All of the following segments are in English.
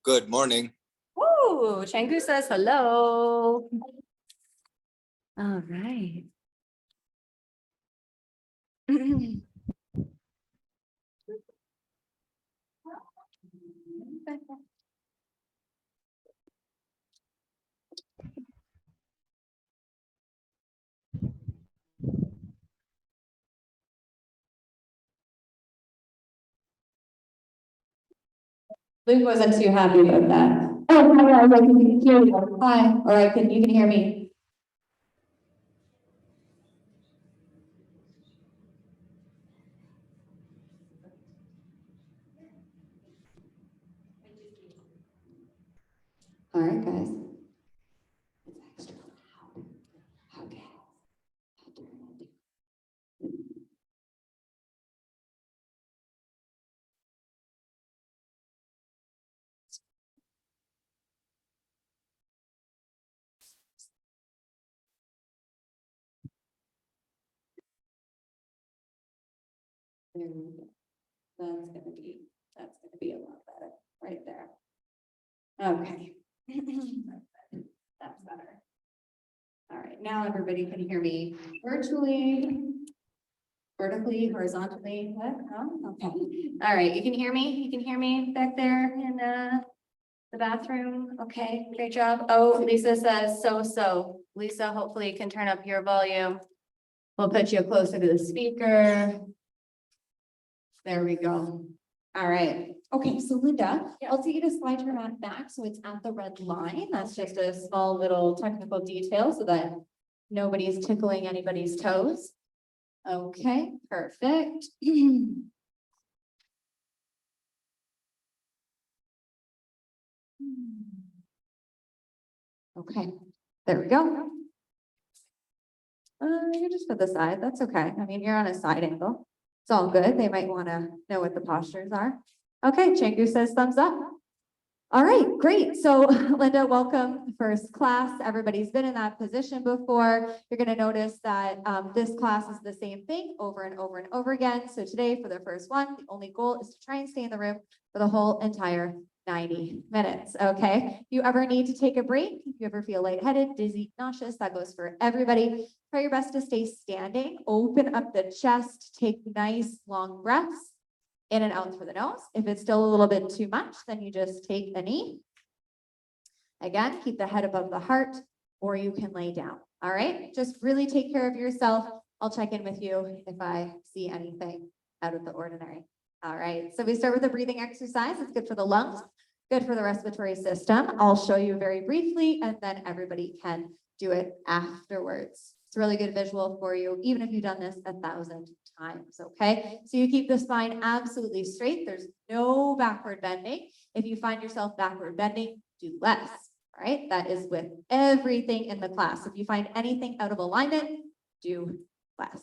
Good morning. Woo! Changu says hello. All right. Luke wasn't too happy about that. Oh, hi, I can hear you. Hi, all right, you can hear me. All right, guys. It's extra loud. Okay. There we go. That's gonna be a lot better, right there. Okay. That's better. All right, now everybody can hear me virtually, vertically, horizontally. What? Oh, okay. All right, you can hear me? You can hear me back there in the bathroom? Okay, great job. Oh, Lisa says so. Lisa, hopefully you can turn up your volume. We'll put you closer to the speaker. There we go. All right. Okay, so Linda, I'll take you to slide your mat back so it's at the red line. That's just a small little technical detail so that nobody's tickling anybody's toes. Okay, perfect. Okay, there we go. You just put the side, that's okay. I mean, you're on a side angle. It's all good. They might want to know what the postures are. Okay, Changu says thumbs up. All right, great. So Linda, welcome, first class. Everybody's been in that position before. You're going to notice that this class is the same thing over and over and over again. So today for the first one, the only goal is to try and stay in the room for the whole entire 90 minutes, okay? If you ever need to take a break, if you ever feel lightheaded, dizzy, nauseous, that goes for everybody. Try your best to stay standing, open up the chest, take nice long breaths. In and out through the nose. If it's still a little bit too much, then you just take a knee. Again, keep the head above the heart, or you can lay down. All right, just really take care of yourself. I'll check in with you if I see anything out of the ordinary. All right, so we start with a breathing exercise. It's good for the lungs, good for the respiratory system. I'll show you very briefly, and then everybody can do it afterwards. It's a really good visual for you, even if you've done this 1,000 times, okay? So you keep the spine absolutely straight. There's no backward bending. If you find yourself backward bending, do less, all right? That is with everything in the class. If you find anything out of alignment, do less.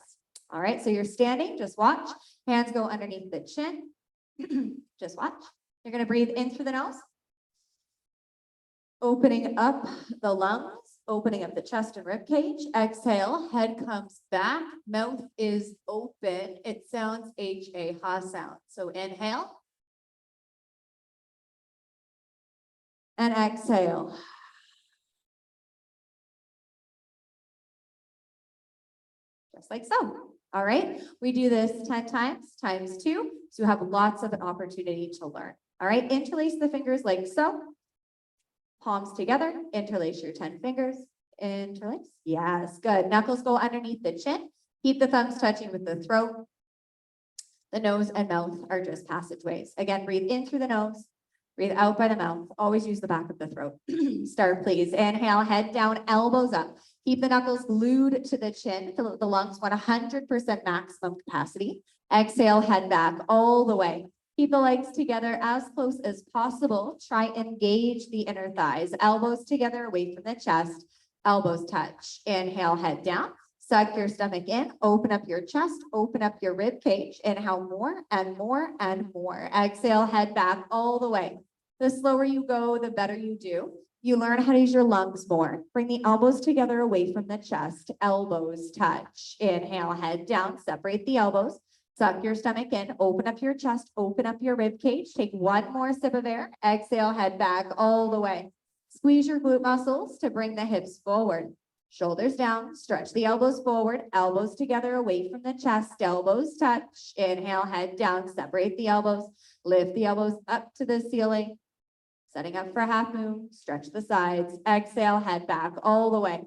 All right, so you're standing, just watch. Hands go underneath the chin. Just watch. You're gonna breathe in through the nose. Opening up the lungs, opening up the chest and rib cage. Exhale, head comes back, mouth is open. It sounds H-A, ha sound. So inhale. And exhale. Just like so. All right, we do this 10 times, times 2. So you have lots of an opportunity to learn. All right, interlace the fingers like so. Palms together, interlace your 10 fingers. Interlace. Yes, good. Knuckles go underneath the chin. Keep the thumbs touching with the throat. The nose and mouth are just passageways. Again, breathe in through the nose, breathe out by the mouth. Always use the back of the throat. Start, please. Inhale, head down, elbows up. Keep the knuckles glued to the chin. Fill out the lungs, 100% maximum capacity. Exhale, head back all the way. Keep the legs together as close as possible. Try and engage the inner thighs. Elbows together away from the chest. Elbows touch. Inhale, head down. Suck your stomach in. Open up your chest. Open up your rib cage. Inhale more and more and more. Exhale, head back all the way. The slower you go, the better you do. You learn how to use your lungs more. Bring the elbows together away from the chest. Elbows touch. Inhale, head down. Separate the elbows. Suck your stomach in, open up your chest, open up your rib cage. Take one more sip of air. Exhale, head back all the way. Squeeze your glute muscles to bring the hips forward. Shoulders down, stretch the elbows forward, elbows together away from the chest, elbows touch. Inhale, head down, separate the elbows, lift the elbows up to the ceiling. Setting up for half moon, stretch the sides. Exhale, head back all the way.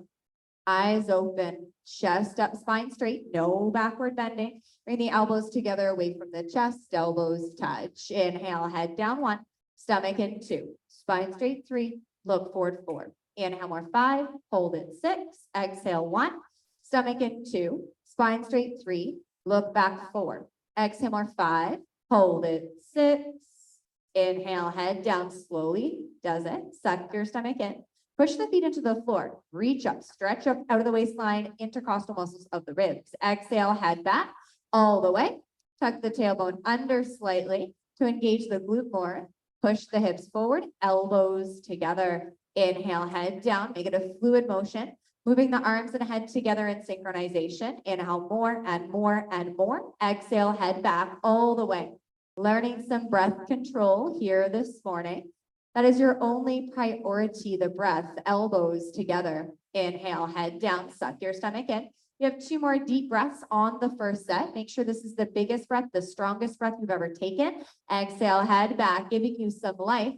Eyes open, chest up, spine straight, no backward bending. Bring the elbows together away from the chest, elbows touch. Inhale, head down 1, stomach in 2, spine straight 3, look forward 4. Inhale more 5, hold it 6, exhale 1, stomach in 2, spine straight 3, look back 4. Exhale more 5, hold it 6. Inhale, head down slowly, does it, suck your stomach in. Push the feet into the floor, reach up, stretch up out of the waistline, intercostal muscles of the ribs. Exhale, head back all the way. Tuck the tailbone under slightly to engage the glute more. Push the hips forward, elbows together. Inhale, head down, make it a fluid motion. Moving the arms and head together in synchronization. Inhale more and more and more. Exhale, head back all the way. Learning some breath control here this morning. That is your only priority, the breath, elbows together. Inhale, head down, suck your stomach in. You have 2 more deep breaths on the first set. Make sure this is the biggest breath, the strongest breath you've ever taken. Exhale, head back, giving you some life.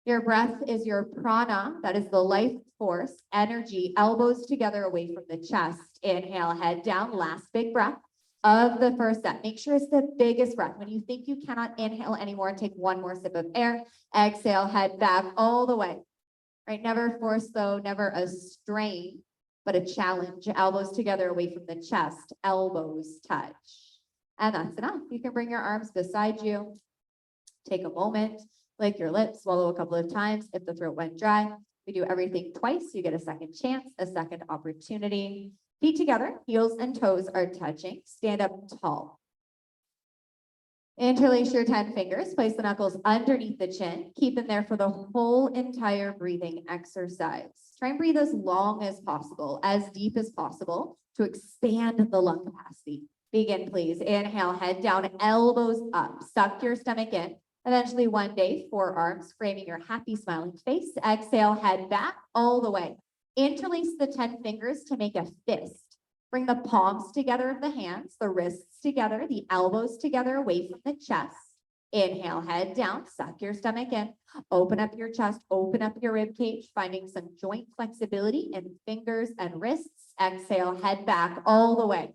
Your breath is your prana, that is the life force, energy, elbows together away from the chest. Inhale, head down, last big breath of the first set. Make sure it's the biggest breath. When you think you cannot inhale anymore, take 1 more sip of air. Exhale, head back all the way. Right, never force though, never a strain, but a challenge. Elbows together away from the chest, elbows touch. And that's enough. You can bring your arms beside you. Take a moment, lick your lips, swallow a couple of times. If the throat went dry, we do everything twice. You get a second chance, a second opportunity. Feet together, heels and toes are touching. Stand up tall. Interlace your 10 fingers, place the knuckles underneath the chin. Keep them there for the whole entire breathing exercise. Try and breathe as long as possible, as deep as possible to expand the lung capacity. Begin, please. Inhale, head down, elbows up. Suck your stomach in. Eventually, one day, forearms framing your happy smiling face. Exhale, head back all the way. Interlace the 10 fingers to make a fist. Bring the palms together of the hands, the wrists together, the elbows together away from the chest. Inhale, head down, suck your stomach in. Open up your chest, open up your rib cage, finding some joint flexibility in fingers and wrists. Exhale, head back all the way.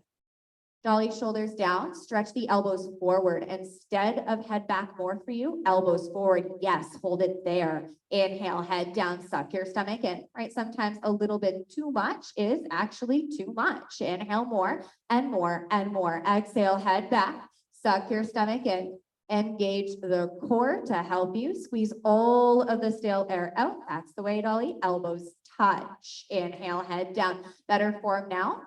Dolly shoulders down, stretch the elbows forward. Instead of head back more for you, elbows forward. Yes, hold it there. Inhale, head down, suck your stomach in, right? Sometimes a little bit too much is actually too much. Inhale more and more and more. Exhale, head back, suck your stomach in. Engage the core to help you. Squeeze all of the stale air out. That's the way, Dolly. Elbows touch. Inhale, head down. Better form now.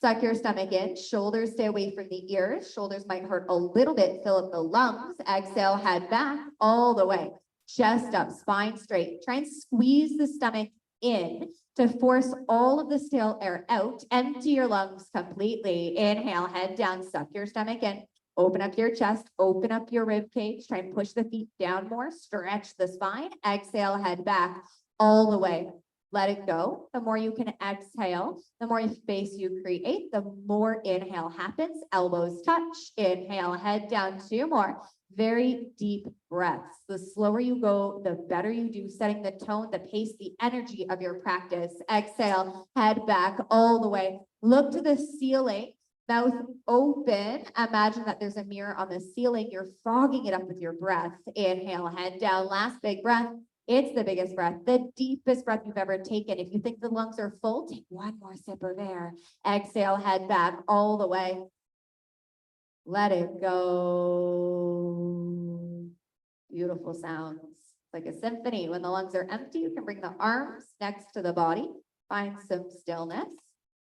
Suck your stomach in, shoulders stay away from the ears. Shoulders might hurt a little bit, fill up the lungs. Exhale, head back all the way. Chest up, spine straight. Try and squeeze the stomach in to force all of the stale air out. Empty your lungs completely. Inhale, head down, suck your stomach in. Open up your chest, open up your rib cage. Try and push the feet down more, stretch the spine. Exhale, head back all the way. Let it go. The more you can exhale, the more space you create, the more inhale happens. Elbows touch. Inhale, head down. 2 more. Very deep breaths. The slower you go, the better you do, setting the tone, the pace, the energy of your practice. Exhale, head back all the way. Look to the ceiling. Mouth open. Imagine that there's a mirror on the ceiling. You're fogging it up with your breath. Inhale, head down. Last big breath. It's the biggest breath, the deepest breath you've ever taken. If you think the lungs are full, take 1 more sip of air. Exhale, head back all the way. Let it go. Beautiful sounds. It's like a symphony. When the lungs are empty, you can bring the arms next to the body. Find some stillness.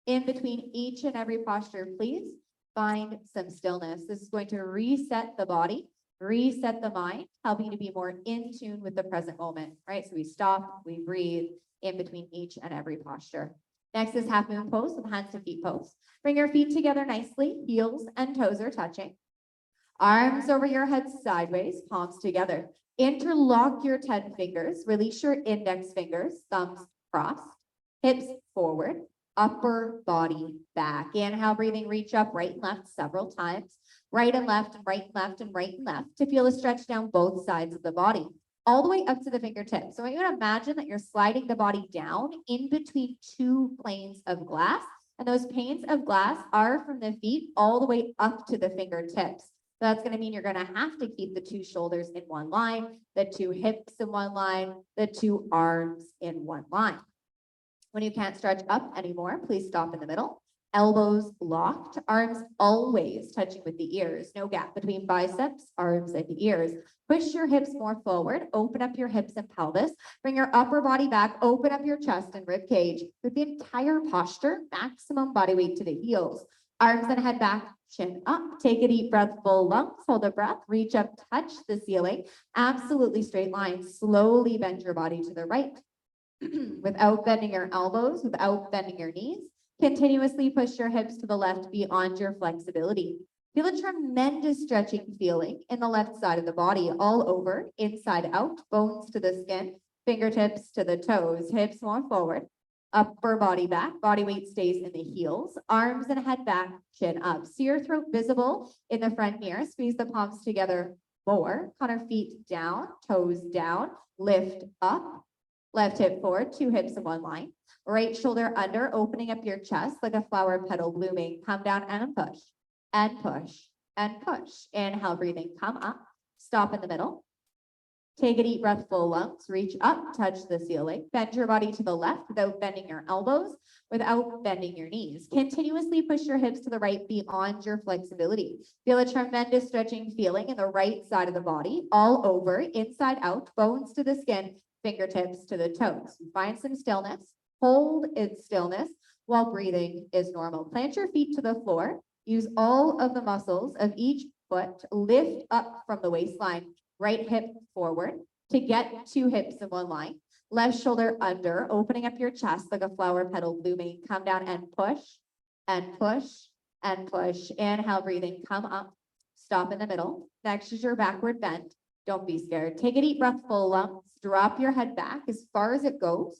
In between each and every posture, please find some stillness. This is going to reset the body. Reset the mind, helping you to be more in tune with the present moment, right? So we stop, we breathe in between each and every posture. Next is half moon pose with hands to feet pose. Bring your feet together nicely, heels and toes are touching. Arms over your head sideways, palms together. Interlock your 10 fingers, release your index fingers, thumbs crossed, hips forward, upper body back. Inhale, breathing, reach up, right and left several times. Right and left, and right and left, and right and left to feel a stretch down both sides of the body, all the way up to the fingertips. So I want you to imagine that you're sliding the body down in between two planes of glass. And those panes of glass are from the feet all the way up to the fingertips. So that's going to mean you're going to have to keep the two shoulders in one line, the two hips in one line, the two arms in one line. When you can't stretch up anymore, please stop in the middle. Elbows locked, arms always touching with the ears. No gap between biceps, arms, and ears. Push your hips more forward. Open up your hips and pelvis. Bring your upper body back. Open up your chest and rib cage. With the entire posture, maximum body weight to the heels. Arms and head back, chin up. Take a deep breath, full lungs. Hold a breath. Reach up, touch the ceiling. Absolutely straight line. Slowly bend your body to the right. Without bending your elbows, without bending your knees. Continuously push your hips to the left beyond your flexibility. Feel a tremendous stretching feeling in the left side of the body, all over, inside out, bones to the skin, fingertips to the toes, hips more forward, upper body back, body weight stays in the heels, arms and head back, chin up. See your throat visible in the front mirror. Squeeze the palms together more. Corner feet down, toes down, lift up. Left hip forward, two hips in one line. Right shoulder under, opening up your chest like a flower petal blooming. Come down and push, and push, and push. Inhale, breathing, come up. Stop in the middle. Take a deep breath, full lungs. Reach up, touch the ceiling. Bend your body to the left without bending your elbows, without bending your knees. Continuously push your hips to the right beyond your flexibility. Feel a tremendous stretching feeling in the right side of the body, all over, inside out, bones to the skin, fingertips to the toes. Find some stillness, hold its stillness while breathing is normal. Plant your feet to the floor. Use all of the muscles of each foot. Lift up from the waistline. Right hip forward to get two hips in one line. Left shoulder under, opening up your chest like a flower petal blooming. Come down and push, and push, and push. Inhale, breathing, come up. Stop in the middle. Next is your backward bend. Don't be scared. Take a deep breath, full lungs. Drop your head back as far as it goes.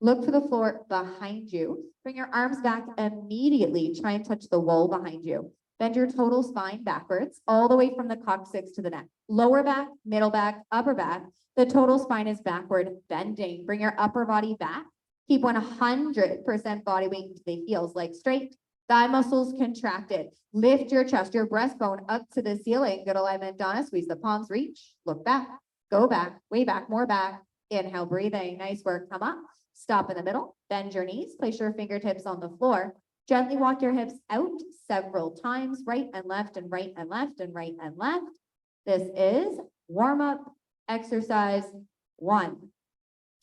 Look for the floor behind you. Bring your arms back immediately. Try and touch the wall behind you. Bend your total spine backwards, all the way from the coccyx to the neck. Lower back, middle back, upper back. The total spine is backward bending. Bring your upper body back. Keep 100% body weight into the heels, legs straight. Thigh muscles contracted. Lift your chest, your breastbone up to the ceiling. Good alignment, Donna. Squeeze the palms, reach, look back, go back, way back, more back. Inhale, breathing. Nice work. Come up. Stop in the middle. Bend your knees. Place your fingertips on the floor. Gently walk your hips out several times, right and left and right and left and right and left. This is warm-up exercise 1.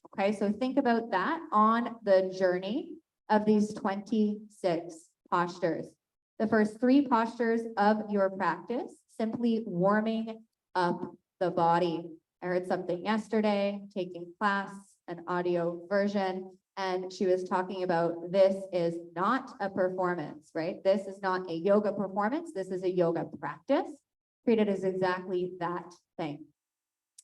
Okay, so think about that on the journey of these 26 postures. The first 3 postures of your practice, simply warming up the body. I heard something yesterday, taking class, an audio version, and she was talking about this is not a performance, right? This is not a yoga performance. This is a yoga practice. Treat it as exactly that thing.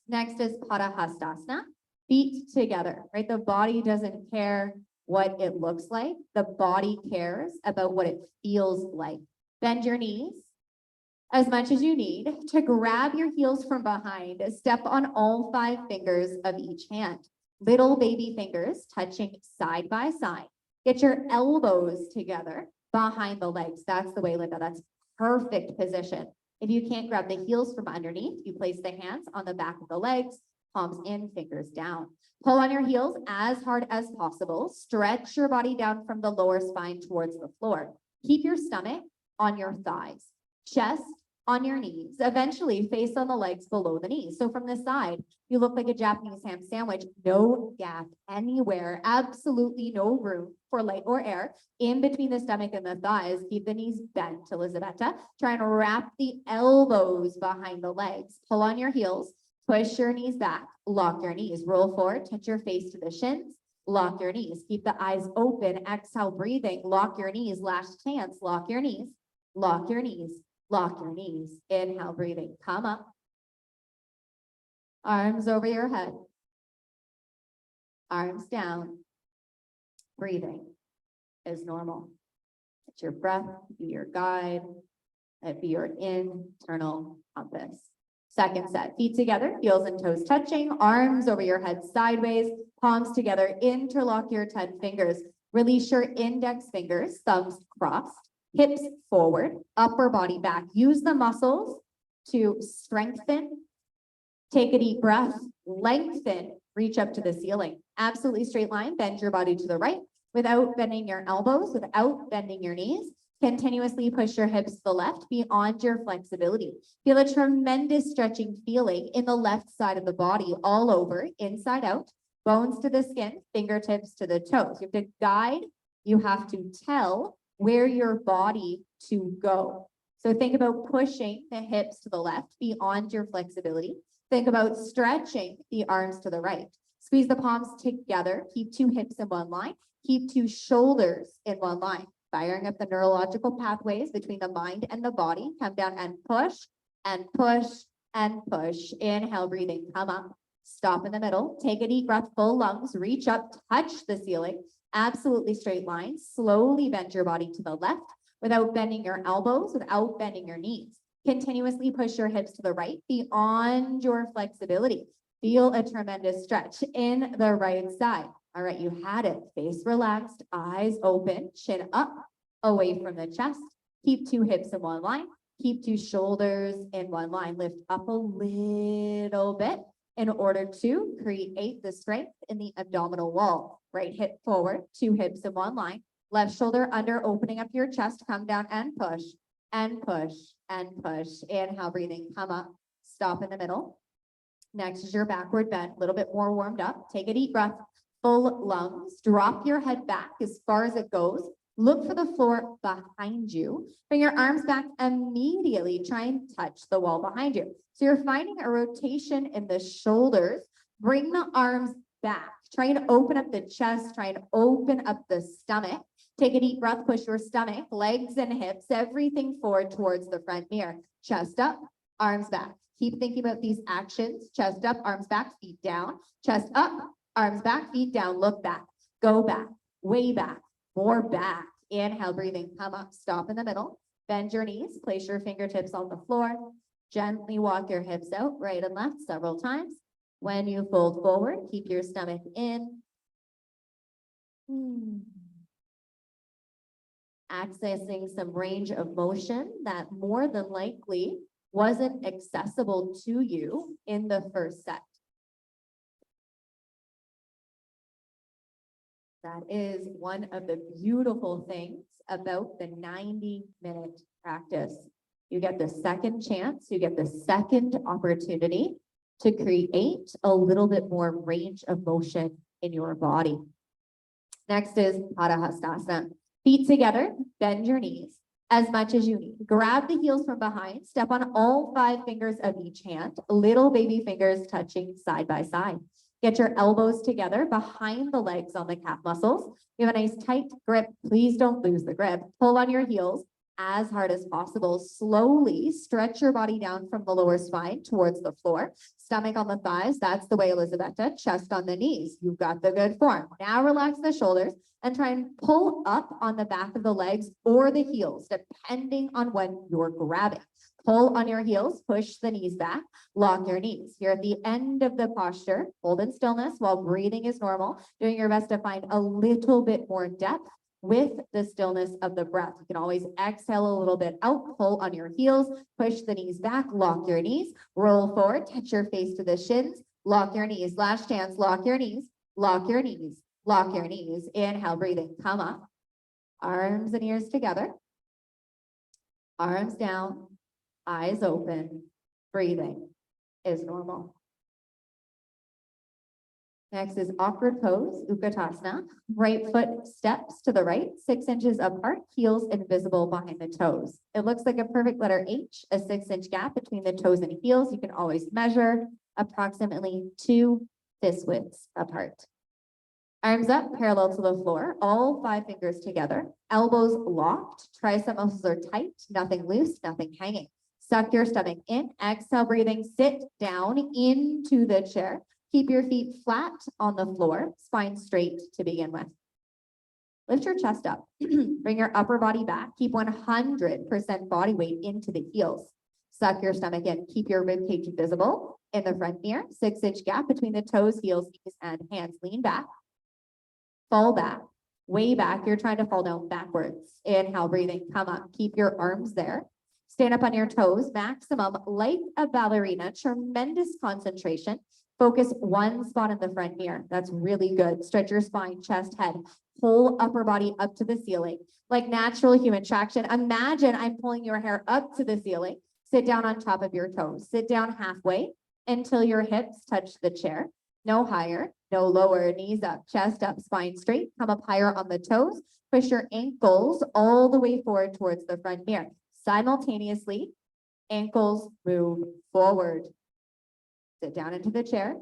Next is Padahastasana, feet together, right? The body doesn't care what it looks like. The body cares about what it feels like. Bend your knees as much as you need to grab your heels from behind. Step on all 5 fingers of each hand. Little baby fingers touching side by side. Get your elbows together behind the legs. That's the way, Linda. That's perfect position. If you can't grab the heels from underneath, you place the hands on the back of the legs, palms in, fingers down. Pull on your heels as hard as possible. Stretch your body down from the lower spine towards the floor. Keep your stomach on your thighs, chest on your knees, eventually face on the legs below the knees. So from the side, you look like a Japanese ham sandwich, no gap anywhere, absolutely no room for light or air in between the stomach and the thighs. Keep the knees bent, Elisabetta. Try and wrap the elbows behind the legs. Pull on your heels, push your knees back, lock your knees, roll forward, touch your face to the shins. lock your knees. Keep the eyes open, exhale, breathing, lock your knees, last chance, lock your knees, lock your knees, lock your knees. Inhale, breathing, come up. Arms over your head. Arms down. Breathing is normal. Let your breath be your guide. Let it be your internal compass. Second set, feet together, heels and toes touching, arms over your head sideways, palms together, interlock your 10 fingers. Release your index fingers, thumbs crossed, hips forward, upper body back. Use the muscles to strengthen. Take a deep breath, lengthen, reach up to the ceiling. Absolutely straight line, bend your body to the right without bending your elbows, without bending your knees. Continuously push your hips to the left beyond your flexibility. Feel a tremendous stretching feeling in the left side of the body, all over, inside out, bones to the skin, fingertips to the toes. You have to guide, you have to tell where your body to go. So think about pushing the hips to the left beyond your flexibility. Think about stretching the arms to the right. Squeeze the palms together, keep 2 hips in one line, keep 2 shoulders in one line. Firing up the neurological pathways between the mind and the body. Come down and push and push and push. Inhale, breathing, come up. Stop in the middle. Take a deep breath, full lungs. Reach up, touch the ceiling. Absolutely straight line. Slowly bend your body to the left without bending your elbows, without bending your knees. Continuously push your hips to the right beyond your flexibility. Feel a tremendous stretch in the right side. All right, you had it. Face relaxed, eyes open, chin up, away from the chest. Keep 2 hips in one line. Keep 2 shoulders in one line. Lift up a little bit in order to create the strength in the abdominal wall. Right hip forward, 2 hips in one line. Left shoulder under, opening up your chest. Come down and push, and push, and push. Inhale, breathing, come up. Stop in the middle. Next is your backward bend, a little bit more warmed up. Take a deep breath. Full lungs, drop your head back as far as it goes. Look for the floor behind you. Bring your arms back immediately. Try and touch the wall behind you. So you're finding a rotation in the shoulders. Bring the arms back. Try and open up the chest. Try and open up the stomach. Take a deep breath. Push your stomach, legs and hips, everything forward towards the front mirror. Chest up, arms back. Keep thinking about these actions. Chest up, arms back, feet down. Chest up, arms back, feet down, look back, go back, way back, more back. Inhale, breathing, come up, stop in the middle. Bend your knees, place your fingertips on the floor. Gently walk your hips out, right and left several times. When you fold forward, keep your stomach in. Accessing some range of motion that more than likely wasn't accessible to you in the first set. That is one of the beautiful things about the 90-minute practice. You get the second chance, you get the second opportunity to create a little bit more range of motion in your body. Next is Padahastasana. Feet together, bend your knees as much as you need. Grab the heels from behind, step on all 5 fingers of each hand, little baby fingers touching side by side. Get your elbows together behind the legs on the calf muscles. You have a nice tight grip. Please don't lose the grip. Pull on your heels as hard as possible. Slowly stretch your body down from the lower spine towards the floor. Stomach on the thighs. That's the way, Elizabetta. Chest on the knees. You've got the good form. Now relax the shoulders and try and pull up on the back of the legs or the heels, depending on when you're grabbing. Pull on your heels, push the knees back, lock your knees. You're at the end of the posture. Hold in stillness while breathing is normal, doing your best to find a little bit more depth with the stillness of the breath. You can always exhale a little bit out, pull on your heels, push the knees back, lock your knees, roll forward, touch your face to the shins, lock your knees. Last chance, lock your knees, lock your knees, lock your knees. Inhale, breathing, come up. Arms and ears together. Arms down. Eyes open, breathing is normal. Next is awkward pose, Utkatasana. Right foot steps to the right, 6 inches apart, heels invisible behind the toes. It looks like a perfect letter H, a 6-inch gap between the toes and heels. You can always measure approximately 2 fist widths apart. Arms up, parallel to the floor, all 5 fingers together, elbows locked, tricep muscles are tight, nothing loose, nothing hanging. Suck your stomach in, exhale, breathing, sit down into the chair. Keep your feet flat on the floor, spine straight to begin with. Lift your chest up, bring your upper body back, keep 100% body weight into the heels. Suck your stomach in, keep your rib cage visible in the front mirror, 6-inch gap between the toes, heels, knees, and hands. Lean back, fall back, way back. You're trying to fall down backwards. Inhale, breathing, come up, keep your arms there. Stand up on your toes, maximum, like a ballerina, tremendous concentration. Focus one spot in the front mirror. That's really good. Stretch your spine, chest, head, whole upper body up to the ceiling. Like natural human traction. Imagine I'm pulling your hair up to the ceiling. Sit down on top of your toes. Sit down halfway until your hips touch the chair. No higher, no lower. Knees up, chest up, spine straight. Come up higher on the toes. Push your ankles all the way forward towards the front mirror. Simultaneously, ankles move forward. Sit down into the chair.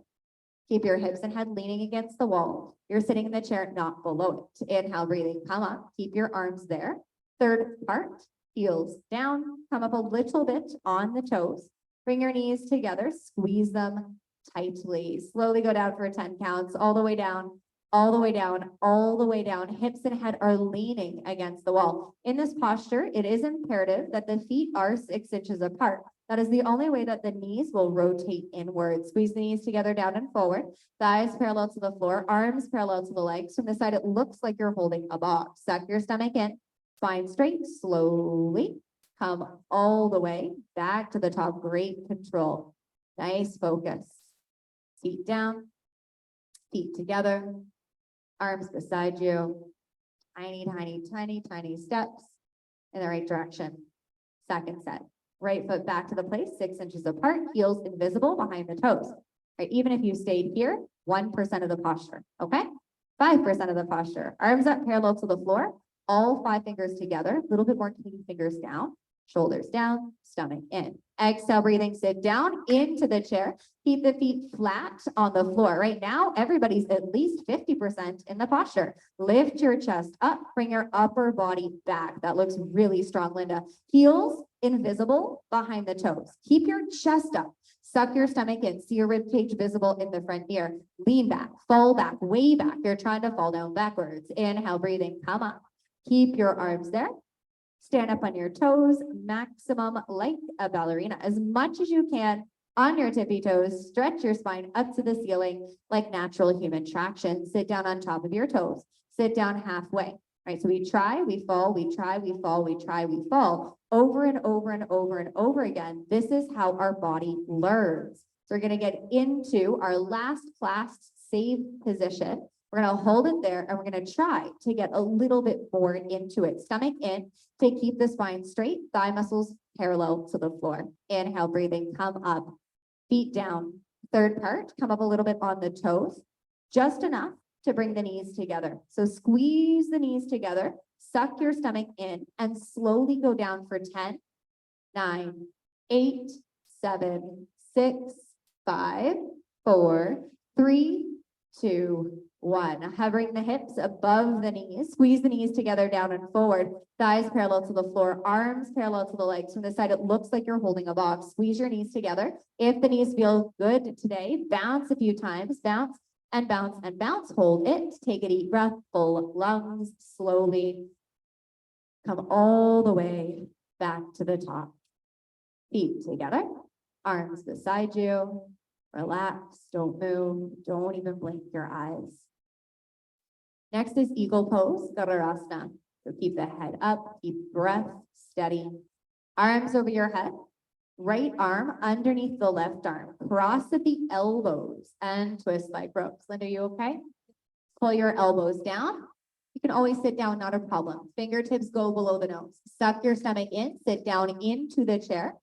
Keep your hips and head leaning against the wall. You're sitting in the chair, not below it. Inhale, breathing, come up. Keep your arms there. Third part, heels down. Come up a little bit on the toes. Bring your knees together. Squeeze them tightly. Slowly go down for 10 counts. All the way down, all the way down, all the way down. Hips and head are leaning against the wall. In this posture, it is imperative that the feet are 6 inches apart. That is the only way that the knees will rotate inward. Squeeze the knees together down and forward. Thighs parallel to the floor, arms parallel to the legs. From the side, it looks like you're holding a box. Suck your stomach in, spine straight, slowly. Come all the way back to the top. Great control. Nice focus. Feet down, feet together, arms beside you. Tiny, tiny, tiny, tiny steps in the right direction. Second set. Right foot back to the place, 6 inches apart, heels invisible behind the toes. Right, even if you stayed here, 1% of the posture, okay? 5% of the posture. Arms up parallel to the floor, all 5 fingers together, a little bit more, keeping fingers down, shoulders down, stomach in. Exhale, breathing, sit down into the chair. Keep the feet flat on the floor. Right now, everybody's at least 50% in the posture. Lift your chest up, bring your upper body back. That looks really strong, Linda. Heels invisible behind the toes. Keep your chest up. Suck your stomach in. See your rib cage visible in the front mirror. Lean back, fall back, way back. You're trying to fall down backwards. Inhale, breathing, come up. Keep your arms there. Stand up on your toes, maximum like a ballerina, as much as you can on your tippy toes. Stretch your spine up to the ceiling like natural human traction. Sit down on top of your toes. Sit down halfway. Right, so we try, we fall, we try, we fall, we try, we fall, over and over and over and over again. This is how our body learns. So we're going to get into our last class save position. We're going to hold it there and we're going to try to get a little bit more into it. Stomach in to keep the spine straight, thigh muscles parallel to the floor. Inhale, breathing, come up, feet down. Third part, come up a little bit on the toes, just enough to bring the knees together. So squeeze the knees together, suck your stomach in, and slowly go down for 10, 9, 8, 7, 6, 5, 4, 3, 2, 1. Hovering the hips above the knees, squeeze the knees together down and forward, thighs parallel to the floor, arms parallel to the legs. From the side, it looks like you're holding a box. Squeeze your knees together. If the knees feel good today, bounce a few times, bounce and bounce and bounce. Hold it. Take a deep breath, full lungs, slowly. Come all the way back to the top. Feet together, arms beside you. Relax, don't move, don't even blink your eyes. Next is eagle pose, Garurasana. So keep the head up, keep breath steady. Arms over your head, right arm underneath the left arm. Cross at the elbows and twist like ropes. Linda, you okay? Pull your elbows down. You can always sit down, not a problem. Fingertips go below the nose. Suck your stomach in, sit down into the chair.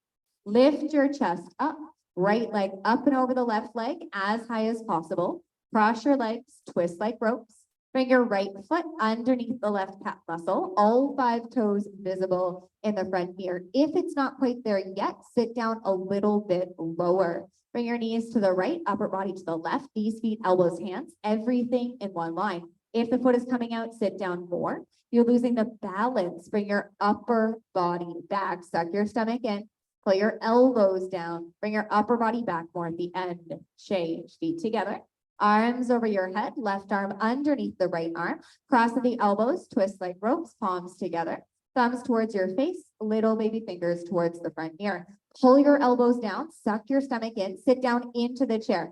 Lift your chest up, right leg up and over the left leg as high as possible. Cross your legs, twist like ropes. Bring your right foot underneath the left calf muscle, all 5 toes visible in the front mirror. If it's not quite there yet, sit down a little bit lower. Bring your knees to the right, upper body to the left, knees, feet, elbows, hands, everything in one line. If the foot is coming out, sit down more. You're losing the balance. Bring your upper body back, suck your stomach in, pull your elbows down, bring your upper body back more at the end. Change, feet together, arms over your head, left arm underneath the right arm, cross the elbows, twist like ropes, palms together, thumbs towards your face, little baby fingers towards the front ear. Pull your elbows down, suck your stomach in, sit down into the chair.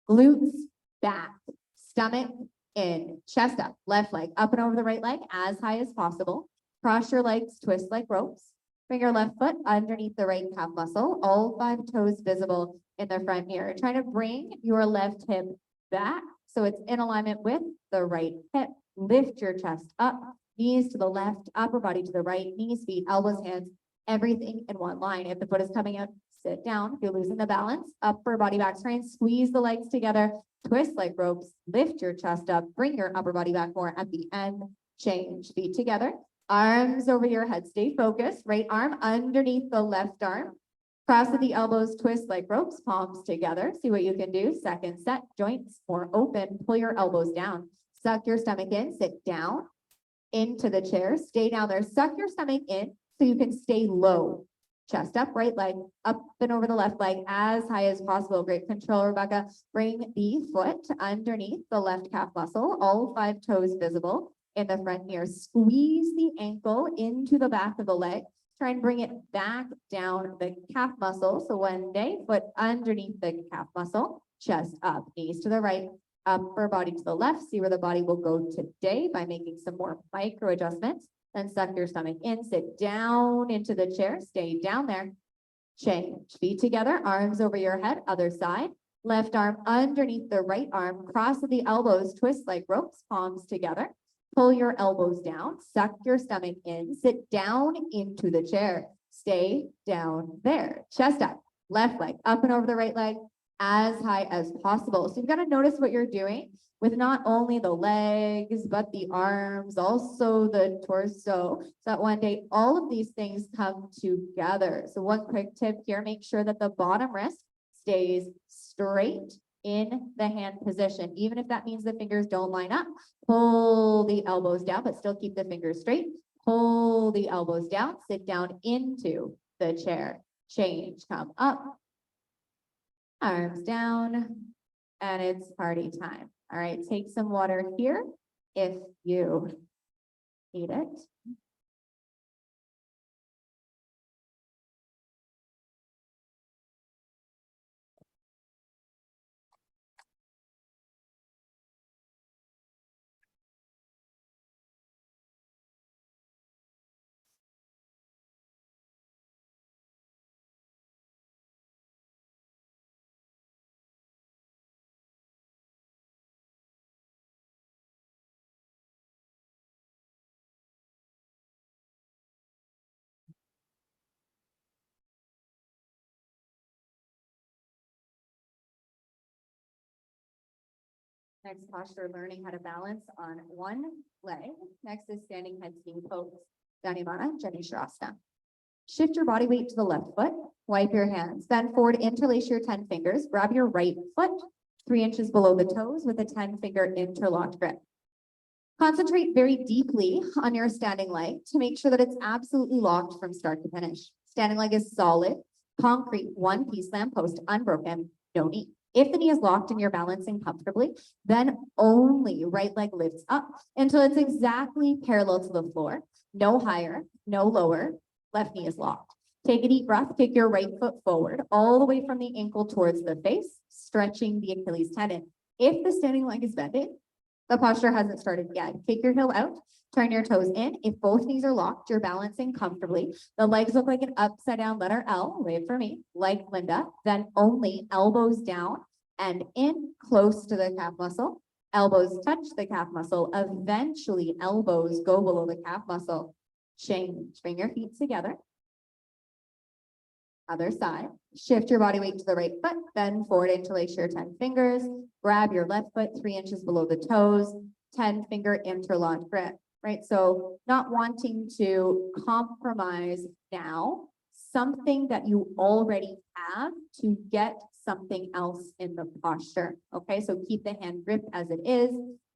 Glutes back, stomach in, chest up, left leg up and over the right leg as high as possible. Cross your legs, twist like ropes. Bring your left foot underneath the right calf muscle, all 5 toes visible in the front mirror. Trying to bring your left hip back so it's in alignment with the right hip. Lift your chest up, knees to the left, upper body to the right, knees, feet, elbows, hands, everything in one line. If the foot is coming out, sit down. If you're losing the balance, upper body back straight, squeeze the legs together, twist like ropes, lift your chest up, bring your upper body back more at the end. Change, feet together, arms over your head, stay focused, right arm underneath the left arm, cross at the elbows, twist like ropes, palms together. See what you can do. Second set, joints more open, pull your elbows down, suck your stomach in, sit down into the chair, stay down there, suck your stomach in so you can stay low. Chest up, right leg up and over the left leg as high as possible. Great control, Rebecca. Bring the foot underneath the left calf muscle, all 5 toes visible in the front here. Squeeze the ankle into the back of the leg. Try and bring it back down the calf muscle. So one day, foot underneath the calf muscle, chest up, knees to the right, upper body to the left. See where the body will go today by making some more micro adjustments. Then suck your stomach in, sit down into the chair, stay down there. Change, feet together, arms over your head, other side. Left arm underneath the right arm, cross the elbows, twist like ropes, palms together. Pull your elbows down, suck your stomach in, sit down into the chair. Stay down there. Chest up, left leg up and over the right leg as high as possible. So you've got to notice what you're doing with not only the legs, but the arms, also the torso, so that one day all of these things come together. So one quick tip here, make sure that the bottom wrist stays straight in the hand position, even if that means the fingers don't line up. Pull the elbows down, but still keep the fingers straight. Pull the elbows down, sit down into the chair. Change, come up, arms down, and it's party time. All right, take some water here if you need it. Next posture, learning how to balance on one leg. Next is standing head-skiing pose. Dhanimana, Janishrasana. Shift your body weight to the left foot. Wipe your hands. Bend forward, interlace your 10 fingers. Grab your right foot 3 inches below the toes with a 10-finger interlocked grip. Concentrate very deeply on your standing leg to make sure that it's absolutely locked from start to finish. Standing leg is solid, concrete, one-piece lamppost, unbroken, no knee. If the knee is locked and you're balancing comfortably, then only right leg lifts up until it's exactly parallel to the floor. No higher, no lower. Left knee is locked. Take a deep breath, kick your right foot forward, all the way from the ankle towards the face, stretching the Achilles tendon. If the standing leg is bending, the posture hasn't started yet. Kick your heel out, turn your toes in. If both knees are locked, you're balancing comfortably. The legs look like an upside down letter L, wave for me, like Linda. Then only elbows down and in, close to the calf muscle. Elbows touch the calf muscle. Eventually, elbows go below the calf muscle. Change, bring your feet together. Other side, shift your body weight to the right foot, bend forward, interlace your 10 fingers, grab your left foot 3 inches below the toes, 10-finger interlocked grip, right? So not wanting to compromise now, something that you already have to get something else in the posture. Okay, so keep the hand gripped as it is.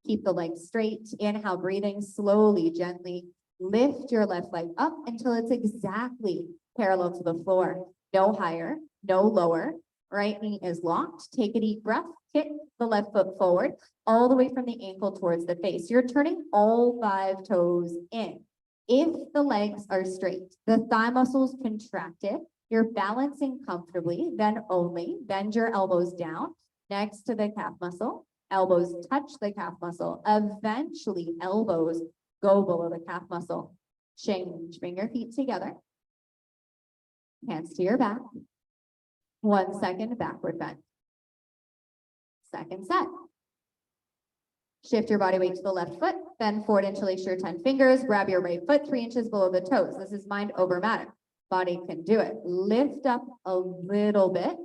Keep the legs straight. Inhale, breathing slowly, gently. Lift your left leg up until it's exactly parallel to the floor. No higher, no lower. Right knee is locked. Take a deep breath. Kick the left foot forward, all the way from the ankle towards the face. You're turning all 5 toes in. If the legs are straight, the thigh muscles contracted, you're balancing comfortably, then only bend your elbows down next to the calf muscle. Elbows touch the calf muscle. Eventually, elbows go below the calf muscle. Change. Bring your feet together. Hands to your back. 1 second, backward bend. Second set. Shift your body weight to the left foot, bend forward, interlace your 10 fingers, grab your right foot 3 inches below the toes. This is mind over matter. Body can do it. Lift up a little bit.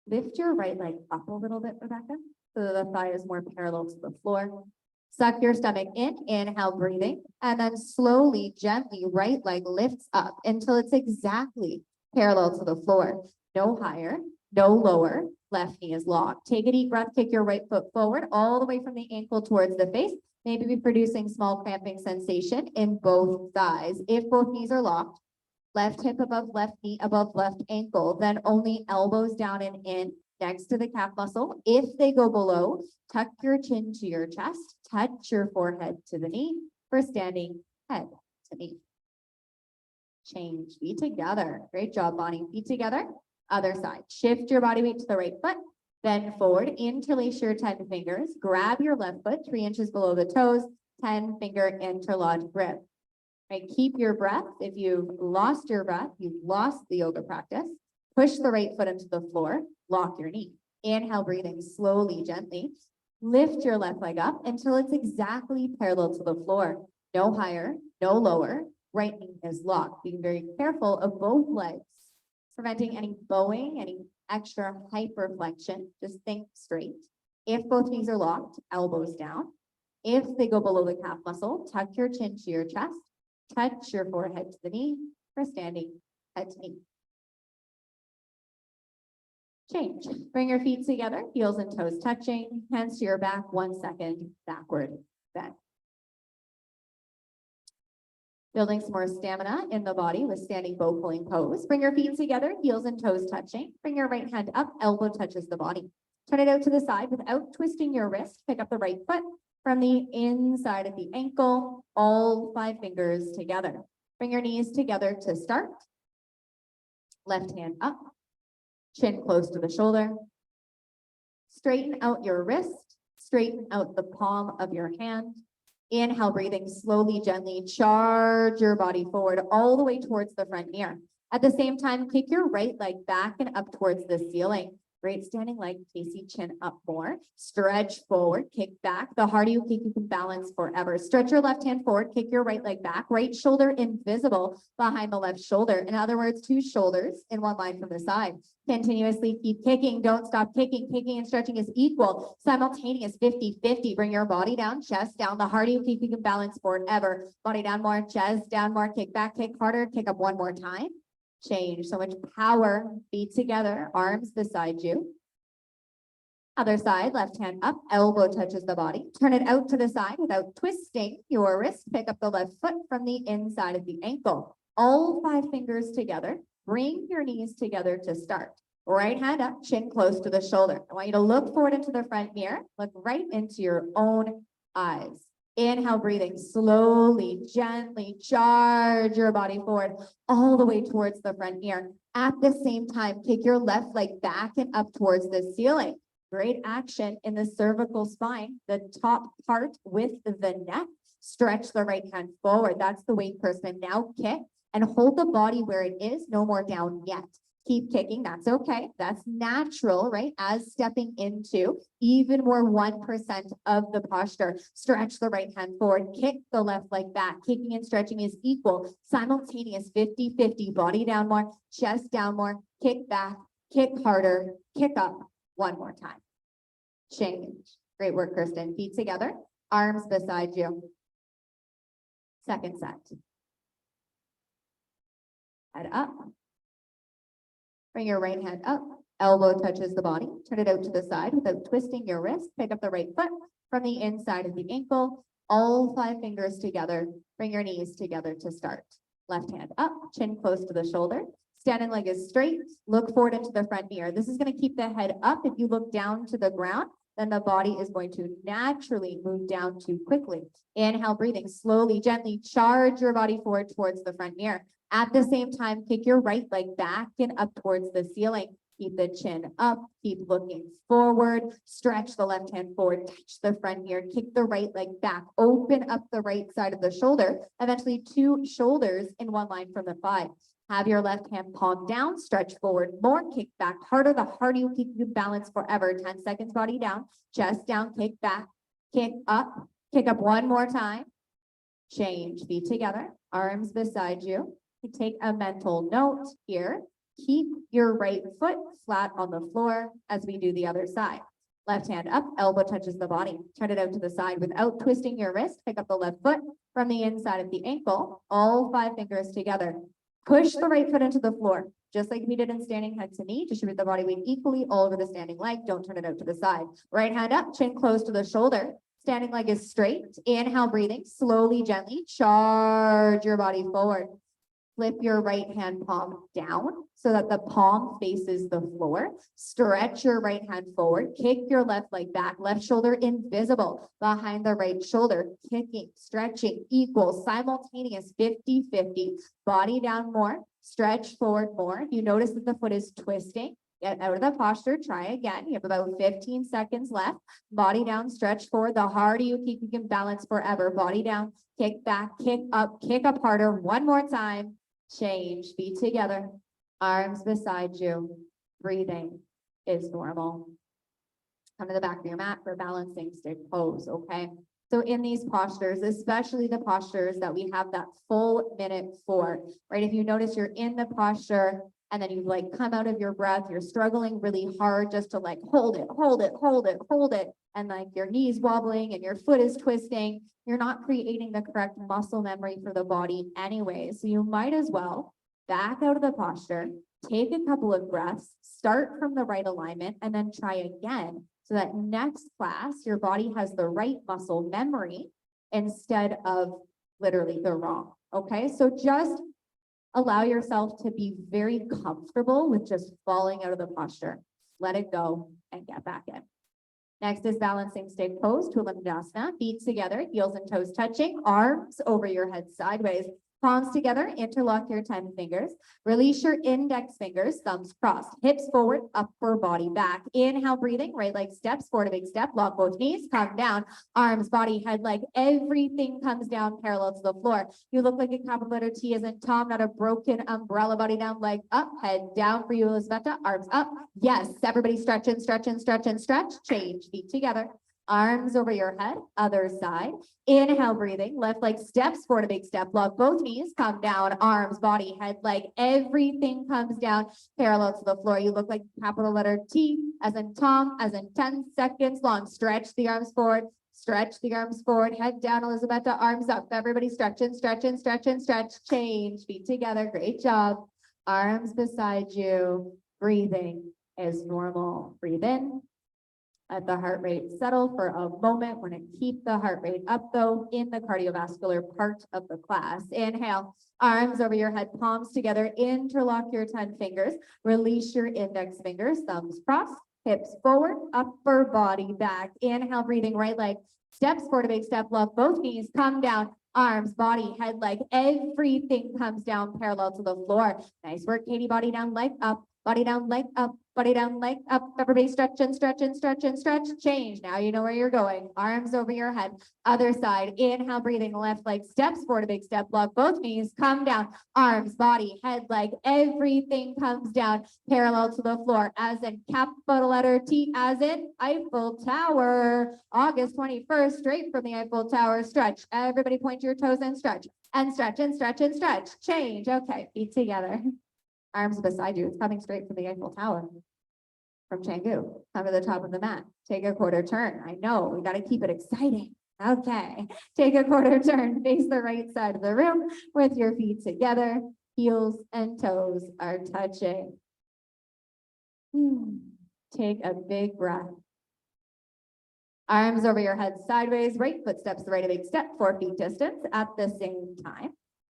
Lift your right leg up a little bit, Rebecca, so that the thigh is more parallel to the floor. Suck your stomach in, inhale, breathing, and then slowly, gently, right leg lifts up until it's exactly parallel to the floor. No higher, no lower. Left knee is locked. Take a deep breath, kick your right foot forward, all the way from the ankle towards the face. Maybe be producing small cramping sensation in both thighs. If both knees are locked, left hip above left knee above left ankle, then only elbows down and in next to the calf muscle. If they go below, tuck your chin to your chest, touch your forehead to the knee for standing head to knee. Change, feet together. Great job, Bonnie. Feet together. Other side. Shift your body weight to the right foot. Bend forward. Interlace your 10 fingers. Grab your left foot 3 inches below the toes. 10-finger interlodge grip. Right. Keep your breath. If you've lost your breath, you've lost the yoga practice. Push the right foot into the floor. Lock your knee. Inhale, breathing slowly, gently. Lift your left leg up until it's exactly parallel to the floor. No higher, no lower. Right knee is locked. Being very careful of both legs, preventing any bowing, any extra hyperflexion. Just think straight. If both knees are locked, elbows down. If they go below the calf muscle, tuck your chin to your chest. Touch your forehead to the knee for standing head to knee. Change. Bring your feet together, heels and toes touching, hands to your back, 1 second, backward bend. Building some more stamina in the body with standing bow pulling pose. Bring your feet together, heels and toes touching. Bring your right hand up, elbow touches the body. Turn it out to the side without twisting your wrist. Pick up the right foot from the inside of the ankle, all 5 fingers together. Bring your knees together to start. Left hand up, chin close to the shoulder. Straighten out your wrist, straighten out the palm of your hand. Inhale, breathing slowly, gently, charge your body forward all the way towards the front mirror. At the same time, kick your right leg back and up towards the ceiling. Great standing leg, Casey, chin up more. Stretch forward, kick back. The harder you kick, you can balance forever. Stretch your left hand forward, kick your right leg back. Right shoulder invisible behind the left shoulder. In other words, 2 shoulders in 1 line from the side. Continuously keep kicking. Don't stop kicking. Kicking and stretching is equal. Simultaneous 50-50. Bring your body down, chest down. The harder you kick, you can balance forever. Body down more, chest down more. Kick back, kick harder. Kick up 1 more time. Change. So much power. Feet together, arms beside you. Other side, left hand up, elbow touches the body. Turn it out to the side without twisting your wrist. Pick up the left foot from the inside of the ankle. All 5 fingers together. Bring your knees together to start. Right hand up, chin close to the shoulder. I want you to look forward into the front mirror. Look right into your own eyes. Inhale, breathing slowly, gently, charge your body forward all the way towards the front mirror. At the same time, kick your left leg back and up towards the ceiling. Great action in the cervical spine, the top part with the neck. Stretch the right hand forward. That's the weight person. Now kick and hold the body where it is. No more down yet. Keep kicking. That's okay. That's natural, right? As stepping into even more 1% of the posture. Stretch the right hand forward. Kick the left leg back. Kicking and stretching is equal. Simultaneous 50-50. Body down more, chest down more. Kick back, kick harder, kick up. 1 more time. Change. Great work, Kirsten. Feet together, arms beside you. Second set. head up. Bring your right hand up, elbow touches the body, turn it out to the side without twisting your wrist. Pick up the right foot from the inside of the ankle, all 5 fingers together. Bring your knees together to start. Left hand up, chin close to the shoulder. Standing leg is straight, look forward into the front mirror. This is going to keep the head up. If you look down to the ground, then the body is going to naturally move down too quickly. Inhale, breathing slowly, gently, charge your body forward towards the front mirror. At the same time, kick your right leg back and up towards the ceiling. Keep the chin up, keep looking forward, stretch the left hand forward, touch the front mirror, kick the right leg back, open up the right side of the shoulder, eventually 2 shoulders in one line from the thigh. Have your left hand palm down, stretch forward more, kick back harder. The harder you keep you balance forever. 10 seconds, body down, chest down, kick back, kick up one more time. Change, feet together, arms beside you. Take a mental note here. Keep your right foot flat on the floor as we do the other side. Left hand up, elbow touches the body. Turn it out to the side without twisting your wrist. Pick up the left foot from the inside of the ankle, all 5 fingers together. Push the right foot into the floor, just like we did in standing head to knee. Distribute the body weight equally all over the standing leg. Don't turn it out to the side. Right hand up, chin close to the shoulder. Standing leg is straight. Inhale, breathing, slowly, gently, charge your body forward. Flip your right hand palm down so that the palm faces the floor. Stretch your right hand forward. Kick your left leg back. Left shoulder invisible behind the right shoulder. Kicking, stretching, equal, simultaneous, 50-50. Body down more. Stretch forward more. If you notice that the foot is twisting, get out of the posture. Try again. You have about 15 seconds left. Body down, stretch forward. The harder you keep, you can balance forever. Body down, kick back, kick up harder. One more time. Change, feet together, arms beside you. Breathing is normal. Come to the back of your mat for balancing stick pose, okay? So in these postures, especially the postures that we have that full minute for, right? If you notice you're in the posture and then you like come out of your breath, you're struggling really hard just to like hold it. And like your knees wobbling and your foot is twisting, you're not creating the correct muscle memory for the body anyway. So you might as well back out of the posture, take a couple of breaths, start from the right alignment, and then try again. So that next class, your body has the right muscle memory instead of literally the wrong. Okay, so just allow yourself to be very comfortable with just falling out of the posture. Let it go and get back in. Next is balancing stick pose, Tulandasana. Feet together, heels and toes touching, arms over your head sideways. Palms together, interlock your 10 fingers. Release your index fingers, thumbs crossed. Hips forward, upper body back. Inhale, breathing, right leg steps forward, a big step. Lock both knees, come down. Arms, body, head, leg, everything comes down parallel to the floor. You look like a capital letter T as in Tom, not a broken umbrella. Body down, leg up, head down for you, Elizabeth. Arms up. Yes, everybody stretch and stretch and stretch and stretch. Change, feet together. Arms over your head, other side. Inhale, breathing, left leg steps forward, a big step. Lock both knees, come down, arms, body, head, leg, everything comes down parallel to the floor. You look like capital letter T, as in Tom, as in 10 seconds long. Stretch the arms forward, stretch the arms forward, head down, Elizabeth, arms up. Everybody stretch and stretch and stretch and stretch. Change, feet together, great job. Arms beside you, breathing is normal. Breathe in. Let the heart rate settle for a moment. We're going to keep the heart rate up though in the cardiovascular part of the class. Inhale, arms over your head, palms together, interlock your 10 fingers, release your index fingers, thumbs crossed, hips forward, upper body back. Inhale, breathing, right leg, steps forward, a big step, lock both knees, come down, arms, body, head, leg, everything comes down parallel to the floor. Nice work, Katie, body down, leg up, body down, leg up. Body down, leg up, everybody stretch and stretch and stretch and stretch. Change. Now you know where you're going. Arms over your head. Other side. Inhale, breathing. Left leg steps forward, a big step. Lock both knees. Come down. Arms, body, head, leg. Everything comes down parallel to the floor. As in capital letter T, as in Eiffel Tower. August 21st, straight from the Eiffel Tower. Stretch. Everybody point your toes and stretch. And stretch and stretch and stretch. Change. Okay, feet together. Arms beside you. It's coming straight from the Eiffel Tower. From Canggu. Come to the top of the mat. Take a quarter turn. I know, we got to keep it exciting. Okay. Take a quarter turn. Face the right side of the room with your feet together. Heels and toes are touching. Take a big breath. Arms over your head sideways, right foot steps the right a big step, 4 feet distance at the same time.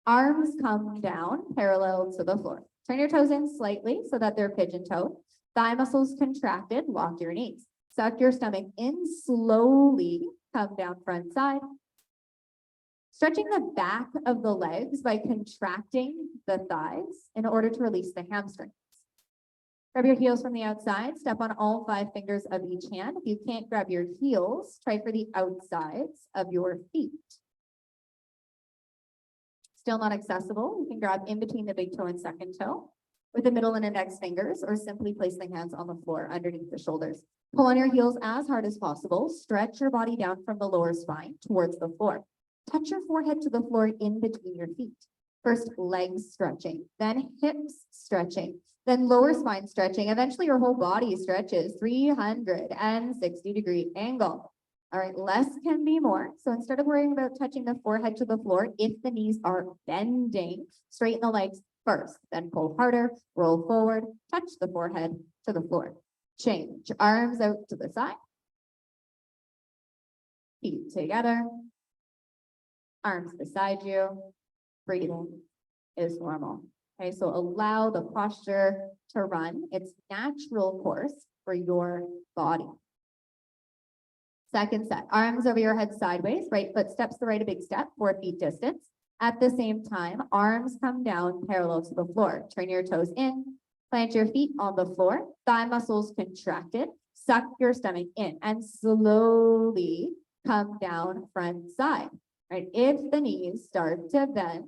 Arms come down parallel to the floor. Turn your toes in slightly so that they're pigeon-toed. Thigh muscles contracted, lock your knees. Suck your stomach in slowly, come down front side. Stretching the back of the legs by contracting the thighs in order to release the hamstrings. Grab your heels from the outside, step on all 5 fingers of each hand. If you can't grab your heels, try for the outsides of your feet. Still not accessible, you can grab in between the big toe and second toe with the middle and index fingers, or simply place the hands on the floor underneath the shoulders. Pull on your heels as hard as possible. Stretch your body down from the lower spine towards the floor. Touch your forehead to the floor in between your feet. First, legs stretching, then hips stretching, then lower spine stretching. Eventually, your whole body stretches 360-degree angle. All right, less can be more. So instead of worrying about touching the forehead to the floor, if the knees are bending, straighten the legs first, then pull harder, roll forward, touch the forehead to the floor. Change, arms out to the side. Feet together. Arms beside you. Breathing is normal. Okay, so allow the posture to run its natural course for your body. Second set, arms over your head sideways, right foot steps the right a big step, 4 feet distance. At the same time, arms come down parallel to the floor. Turn your toes in, plant your feet on the floor, thigh muscles contracted, suck your stomach in, and slowly come down front side. Right, if the knees start to bend,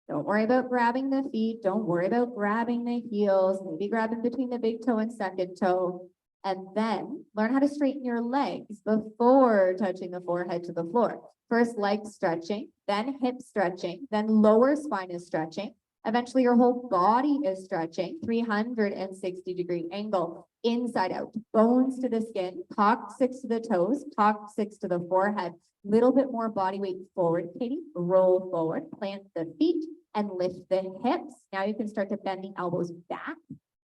don't worry about grabbing the feet. Don't worry about grabbing the heels. Maybe grab in between the big toe and second toe. And then learn how to straighten your legs before touching the forehead to the floor. First, leg stretching, then hip stretching, then lower spine is stretching. Eventually, your whole body is stretching, 360-degree angle, inside out, bones to the skin, coccyx to the toes, coccyx to the forehead. Little bit more body weight forward, Katie. Roll forward, plant the feet, and lift the hips. Now you can start to bend the elbows back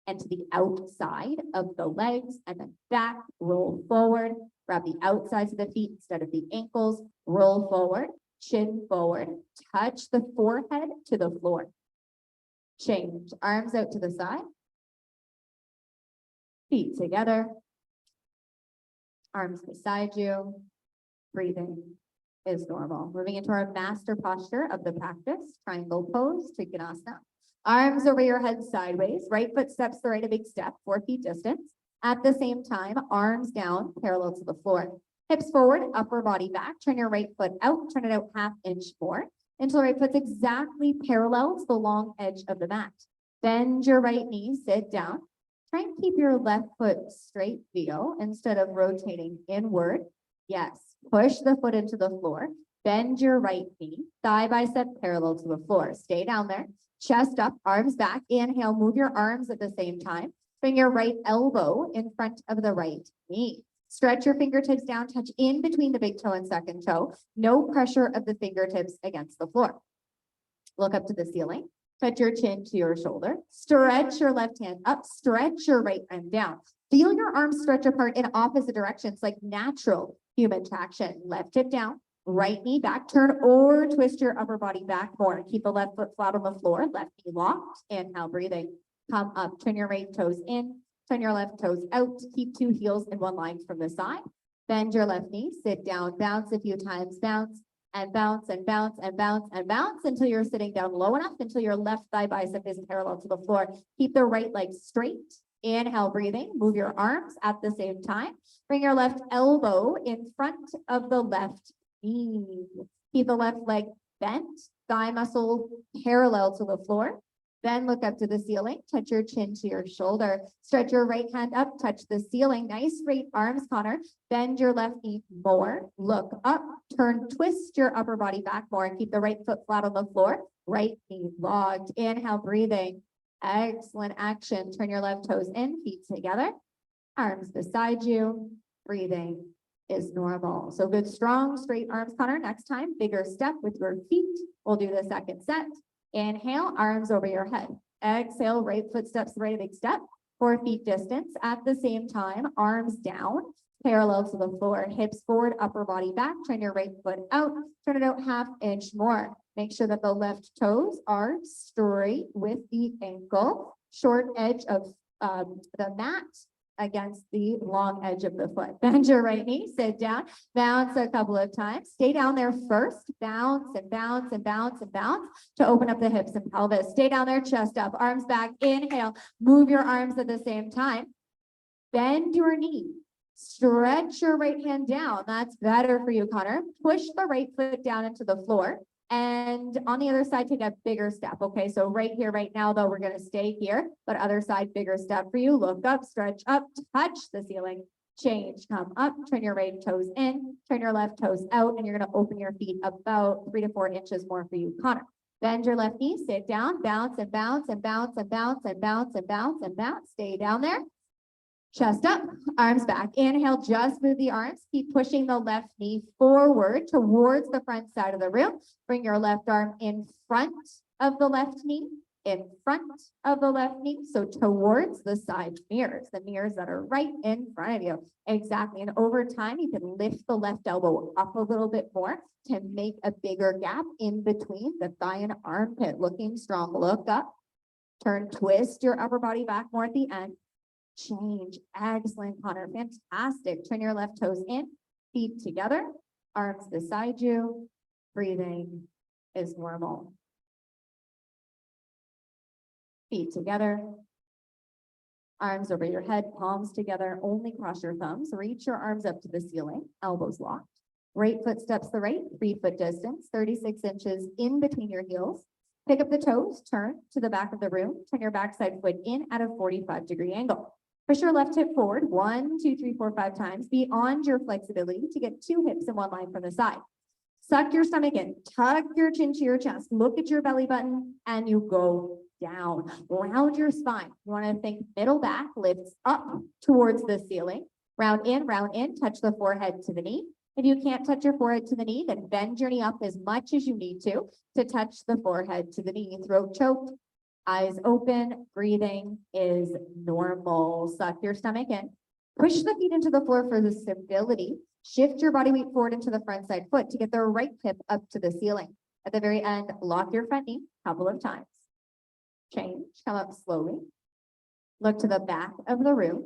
and to the outside of the legs, and then back, roll forward. Grab the outsides of the feet instead of the ankles. Roll forward, chin forward. Touch the forehead to the floor. Change, arms out to the side. Feet together. Arms beside you. Breathing is normal. Moving into our master posture of the practice, triangle pose, Trikonasana. Arms over your head sideways, right foot steps the right a big step, 4 feet distance. At the same time, arms down, parallel to the floor. Hips forward, upper body back. Turn your right foot out, turn it out 1/2 inch more until the right foot's exactly parallel to the long edge of the mat. Bend your right knee, sit down. Try and keep your left foot straight, Theo, instead of rotating inward. Yes. Push the foot into the floor, bend your right knee, thigh bicep parallel to the floor. Stay down there, chest up, arms back. Inhale, move your arms at the same time. Bring your right elbow in front of the right knee. Stretch your fingertips down, touch in between the big toe and second toe. No pressure of the fingertips against the floor. Look up to the ceiling. Touch your chin to your shoulder. Stretch your left hand up, stretch your right arm down. Feel your arms stretch apart in opposite directions like natural human traction. Left hip down, right knee back, turn or twist your upper body back more. Keep the left foot flat on the floor, left knee locked. Inhale, breathing. Come up, turn your right toes in, turn your left toes out. Keep 2 heels in 1 line from the side. Bend your left knee, sit down, bounce a few times, bounce and bounce and bounce and bounce and bounce until you're sitting down low enough until your left thigh bicep is parallel to the floor. Keep the right leg straight. Inhale, breathing. Move your arms at the same time. Bring your left elbow in front of the left knee. Keep the left leg bent, thigh muscle parallel to the floor. Then look up to the ceiling, touch your chin to your shoulder. Stretch your right hand up, touch the ceiling. Nice straight arms, Connor. Bend your left knee more. Look up, turn, twist your upper body back more, and keep the right foot flat on the floor. Right knee locked. Inhale, breathing. Excellent action. Turn your left toes in, feet together. Arms beside you. Breathing is normal. So good, strong, straight arms, Connor. Next time, bigger step with your feet. We'll do the second set. Inhale, arms over your head. Exhale, right foot steps the right big step, 4 feet distance. At the same time, arms down, parallel to the floor, hips forward, upper body back. Turn your right foot out, turn it out 1/2 inch more. Make sure that the left toes are straight with the ankle, short edge of the mat against the long edge of the foot. Bend your right knee, sit down, bounce a couple of times. Stay down there first, bounce and bounce and bounce and bounce to open up the hips and pelvis. Stay down there, chest up, arms back, inhale, move your arms at the same time. Bend your knee, stretch your right hand down. That's better for you, Connor. Push the right foot down into the floor. And on the other side, take a bigger step. Okay, so right here, right now, though, we're going to stay here, but other side, bigger step for you. Look up, stretch up, touch the ceiling, change, come up, turn your right toes in, turn your left toes out, and you're going to open your feet about 3 to 4 inches more for you, Connor. Bend your left knee, sit down, bounce and bounce and bounce and bounce and bounce and bounce and bounce. Stay down there. Chest up, arms back. Inhale, just move the arms. Keep pushing the left knee forward towards the front side of the room. Bring your left arm in front of the left knee, in front of the left knee. So towards the side mirrors, the mirrors that are right in front of you. Exactly. And over time, you can lift the left elbow up a little bit more to make a bigger gap in between the thigh and armpit. Looking strong. Look up, turn, twist your upper body back more at the end. Change. Excellent, Connor. Fantastic. Turn your left toes in, feet together, arms beside you. Breathing is normal. Feet together, arms over your head, palms together. Only cross your thumbs. Reach your arms up to the ceiling, elbows locked. Right foot steps the right, 3 foot distance, 36 inches in between your heels. Pick up the toes, turn to the back of the room, turn your backside foot in at a 45-degree angle. Push your left hip forward 1, 2, 3, 4, 5 times beyond your flexibility to get 2 hips in one line from the side. Suck your stomach in, tuck your chin to your chest, look at your belly button, and you go down. Round your spine. You want to think middle back lifts up towards the ceiling. Round in, touch the forehead to the knee. If you can't touch your forehead to the knee, then bend your knee up as much as you need to touch the forehead to the knee. Throat choked. Eyes open, breathing is normal. Suck your stomach in. Push the feet into the floor for the stability. Shift your body weight forward into the front side foot to get the right hip up to the ceiling. At the very end, lock your front knee a couple of times. Change, come up slowly. Look to the back of the room.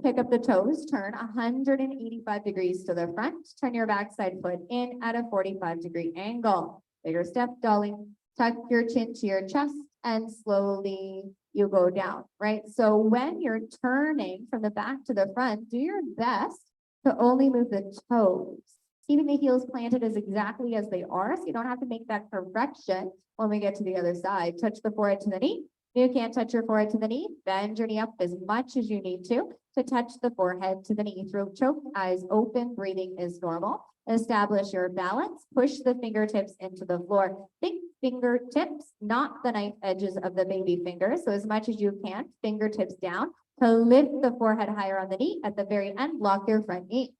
Pick up the toes, turn 185 degrees to the front. Turn your backside foot in at a 45-degree angle. Bigger step, dolly. Tuck your chin to your chest and slowly you go down, right? So when you're turning from the back to the front, do your best to only move the toes. Keeping the heels planted as exactly as they are, so you don't have to make that correction when we get to the other side. Touch the forehead to the knee. If you can't touch your forehead to the knee, bend your knee up as much as you need to touch the forehead to the knee. Throat choked, eyes open, breathing is normal. Establish your balance. Push the fingertips into the floor. Think fingertips, not the knife edges of the baby fingers. So as much as you can, fingertips down to lift the forehead higher on the knee. At the very end, lock your front knee.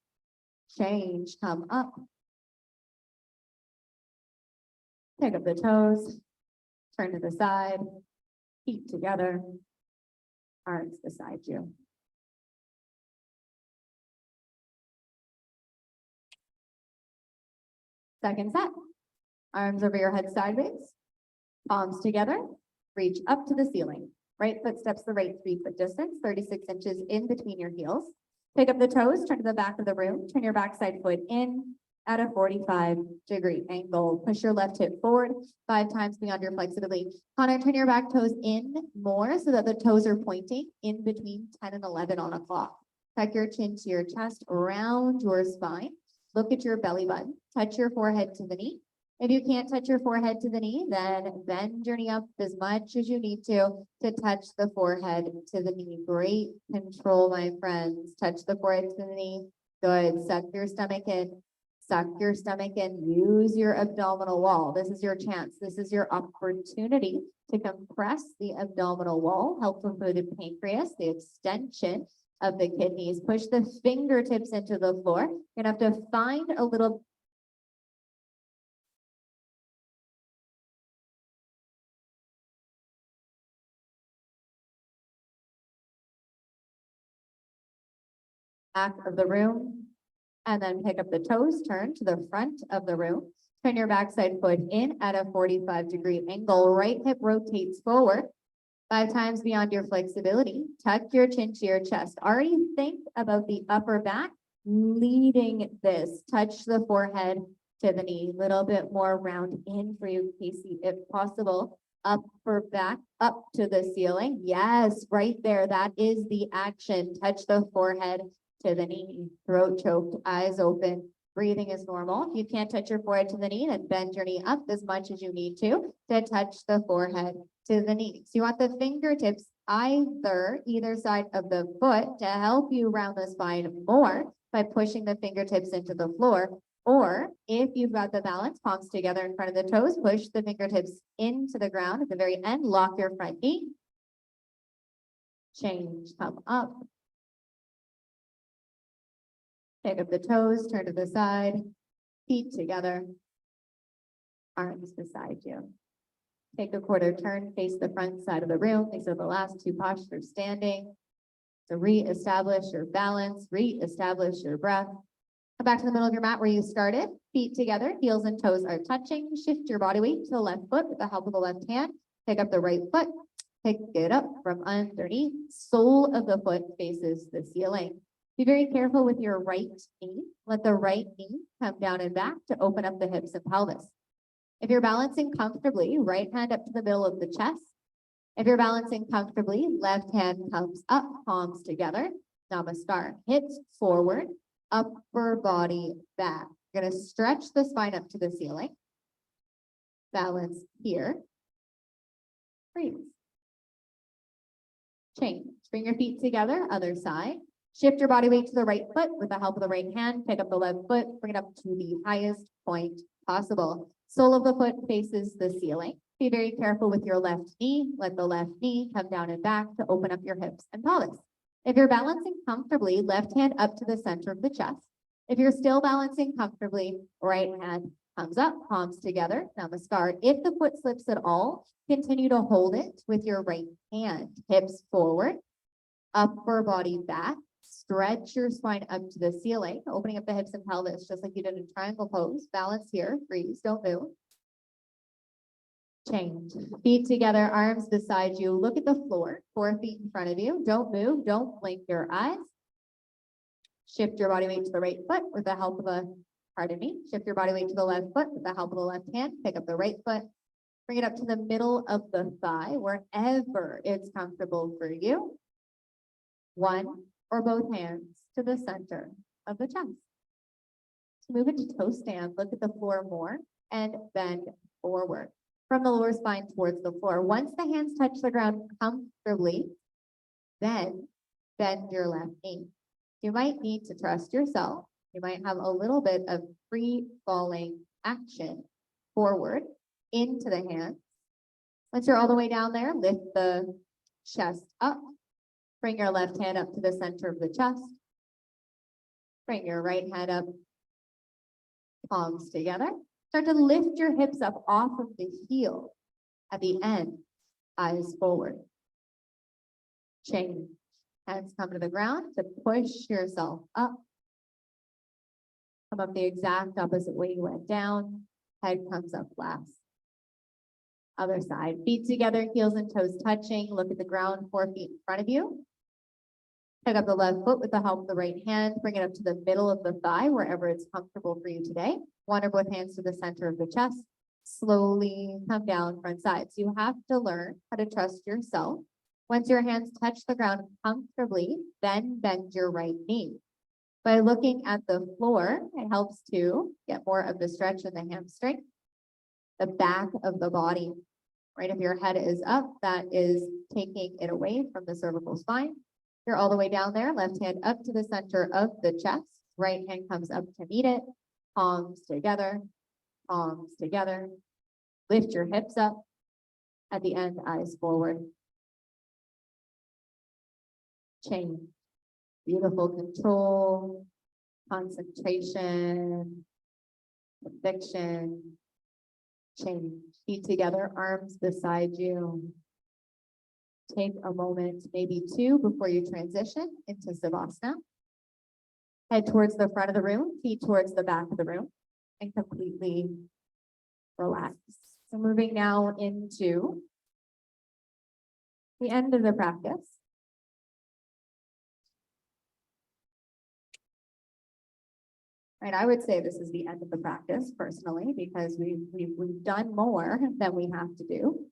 Change, come up. Pick up the toes. Turn to the side. Feet together. Arms beside you. Second set. Arms over your head sideways. Palms together. Reach up to the ceiling. Right foot steps the right 3 foot distance, 36 inches in between your heels. Pick up the toes, turn to the back of the room. Turn your backside foot in at a 45-degree angle. Push your left hip forward 5 times beyond your flexibility. Connor, turn your back toes in more so that the toes are pointing in between 10 and 11 on a clock. Tuck your chin to your chest, round your spine. Look at your belly button. Touch your forehead to the knee. If you can't touch your forehead to the knee, then bend your knee up as much as you need to touch the forehead to the knee. Great control, my friends. Touch the forehead to the knee. Good. Suck your stomach in. Suck your stomach in. Use your abdominal wall. This is your chance. This is your opportunity to compress the abdominal wall, helpful for the pancreas, the extension of the kidneys. Push the fingertips into the floor. You're gonna have to find a little back of the room, and then pick up the toes, turn to the front of the room. Turn your backside foot in at a 45-degree angle. Right hip rotates forward 5 times beyond your flexibility. Tuck your chin to your chest. Already think about the upper back leading this. Touch the forehead to the knee. Little bit more round in for you, Casey, if possible. Upper back up to the ceiling. Yes, right there. That is the action. Touch the forehead to the knee. Throat choked, eyes open. Breathing is normal. If you can't touch your forehead to the knee, then bend your knee up as much as you need to touch the forehead to the knee. So you want the fingertips either side of the foot to help you round the spine more by pushing the fingertips into the floor. Or if you've got the balance, palms together in front of the toes, push the fingertips into the ground at the very end, lock your front knee. Change, come up. Pick up the toes, turn to the side, feet together, arms beside you. Take a quarter turn, face the front side of the room. These are the last 2 postures standing. So re-establish your balance, re-establish your breath. Come back to the middle of your mat where you started. Feet together, heels and toes are touching. Shift your body weight to the left foot with the help of the left hand. Pick up the right foot, pick it up from underneath. Sole of the foot faces the ceiling. Be very careful with your right knee. Let the right knee come down and back to open up the hips and pelvis. If you're balancing comfortably, right hand up to the middle of the chest. If you're balancing comfortably, left hand comes up, palms together. Namaskar. Hips forward, upper body back. You're going to stretch the spine up to the ceiling. Balance here. Breathe. Change. Bring your feet together, other side. Shift your body weight to the right foot with the help of the right hand. Pick up the left foot, bring it up to the highest point possible. Sole of the foot faces the ceiling. Be very careful with your left knee. Let the left knee come down and back to open up your hips and pelvis. If you're balancing comfortably, left hand up to the center of the chest. If you're still balancing comfortably, right hand comes up, palms together, namaskar. If the foot slips at all, continue to hold it with your right hand. Hips forward, upper body back. Stretch your spine up to the ceiling, opening up the hips and pelvis, just like you did in triangle pose. Balance here, freeze, don't move. Change. Feet together, arms beside you. Look at the floor, 4 feet in front of you. Don't move, don't blink your eyes. Shift your body weight to the right foot with the help of shift your body weight to the left foot with the help of the left hand. Pick up the right foot, bring it up to the middle of the thigh, wherever it's comfortable for you. 1 or both hands to the center of the chest. So move into toe stand, look at the floor more, and bend forward from the lower spine towards the floor. Once the hands touch the ground comfortably, then bend your left knee. You might need to trust yourself. You might have a little bit of free falling action forward into the hands. Once you're all the way down there, lift the chest up. Bring your left hand up to the center of the chest. Bring your right hand up, palms together. Start to lift your hips up off of the heel. At the end, eyes forward. Change. Hands come to the ground to push yourself up. Come up the exact opposite way you went down. Head comes up last. Other side. Feet together, heels and toes touching. Look at the ground, 4 feet in front of you. Pick up the left foot with the help of the right hand. Bring it up to the middle of the thigh, wherever it's comfortable for you today. 1 or both hands to the center of the chest. Slowly come down front side. So you have to learn how to trust yourself. Once your hands touch the ground comfortably, then bend your right knee. By looking at the floor, it helps to get more of the stretch in the hamstring, the back of the body, right? If your head is up, that is taking it away from the cervical spine. You're all the way down there, left hand up to the center of the chest, right hand comes up to meet it, palms together, lift your hips up, at the end, eyes forward. Change. Beautiful control, concentration, conviction, change. Feet together, arms beside you. Take a moment, maybe 2, before you transition into Savasana. Head towards the front of the room, feet towards the back of the room, and completely relax. So moving now into the end of the practice. Right, I would say this is the end of the practice personally, because we've done more than we have to do.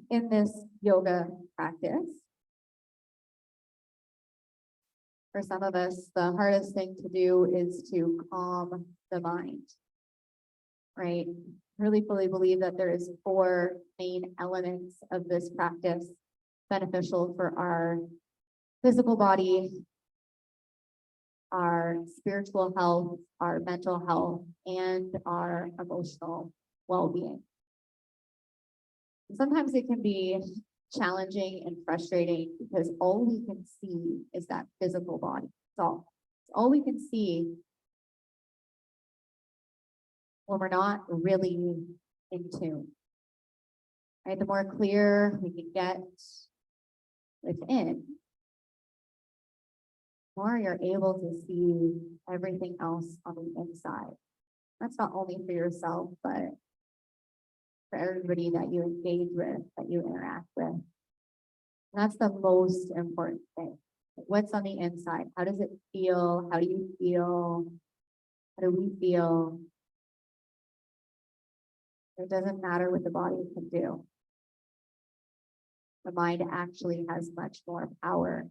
In this yoga practice, for some of us, the hardest thing to do is to calm the mind, right? Really fully believe that there is 4 main elements of this practice beneficial for our physical body, our spiritual health, our mental health, and our emotional well-being. Sometimes it can be challenging and frustrating because all we can see is that physical body. It's all we can see when we're not really in tune. Right? The more clear we can get within, the more you're able to see everything else on the inside. That's not only for yourself, but for everybody that you engage with, that you interact with. And that's the most important thing. What's on the inside? How does it feel? How do you feel? How do we feel? It doesn't matter what the body can do. The mind actually has much more power.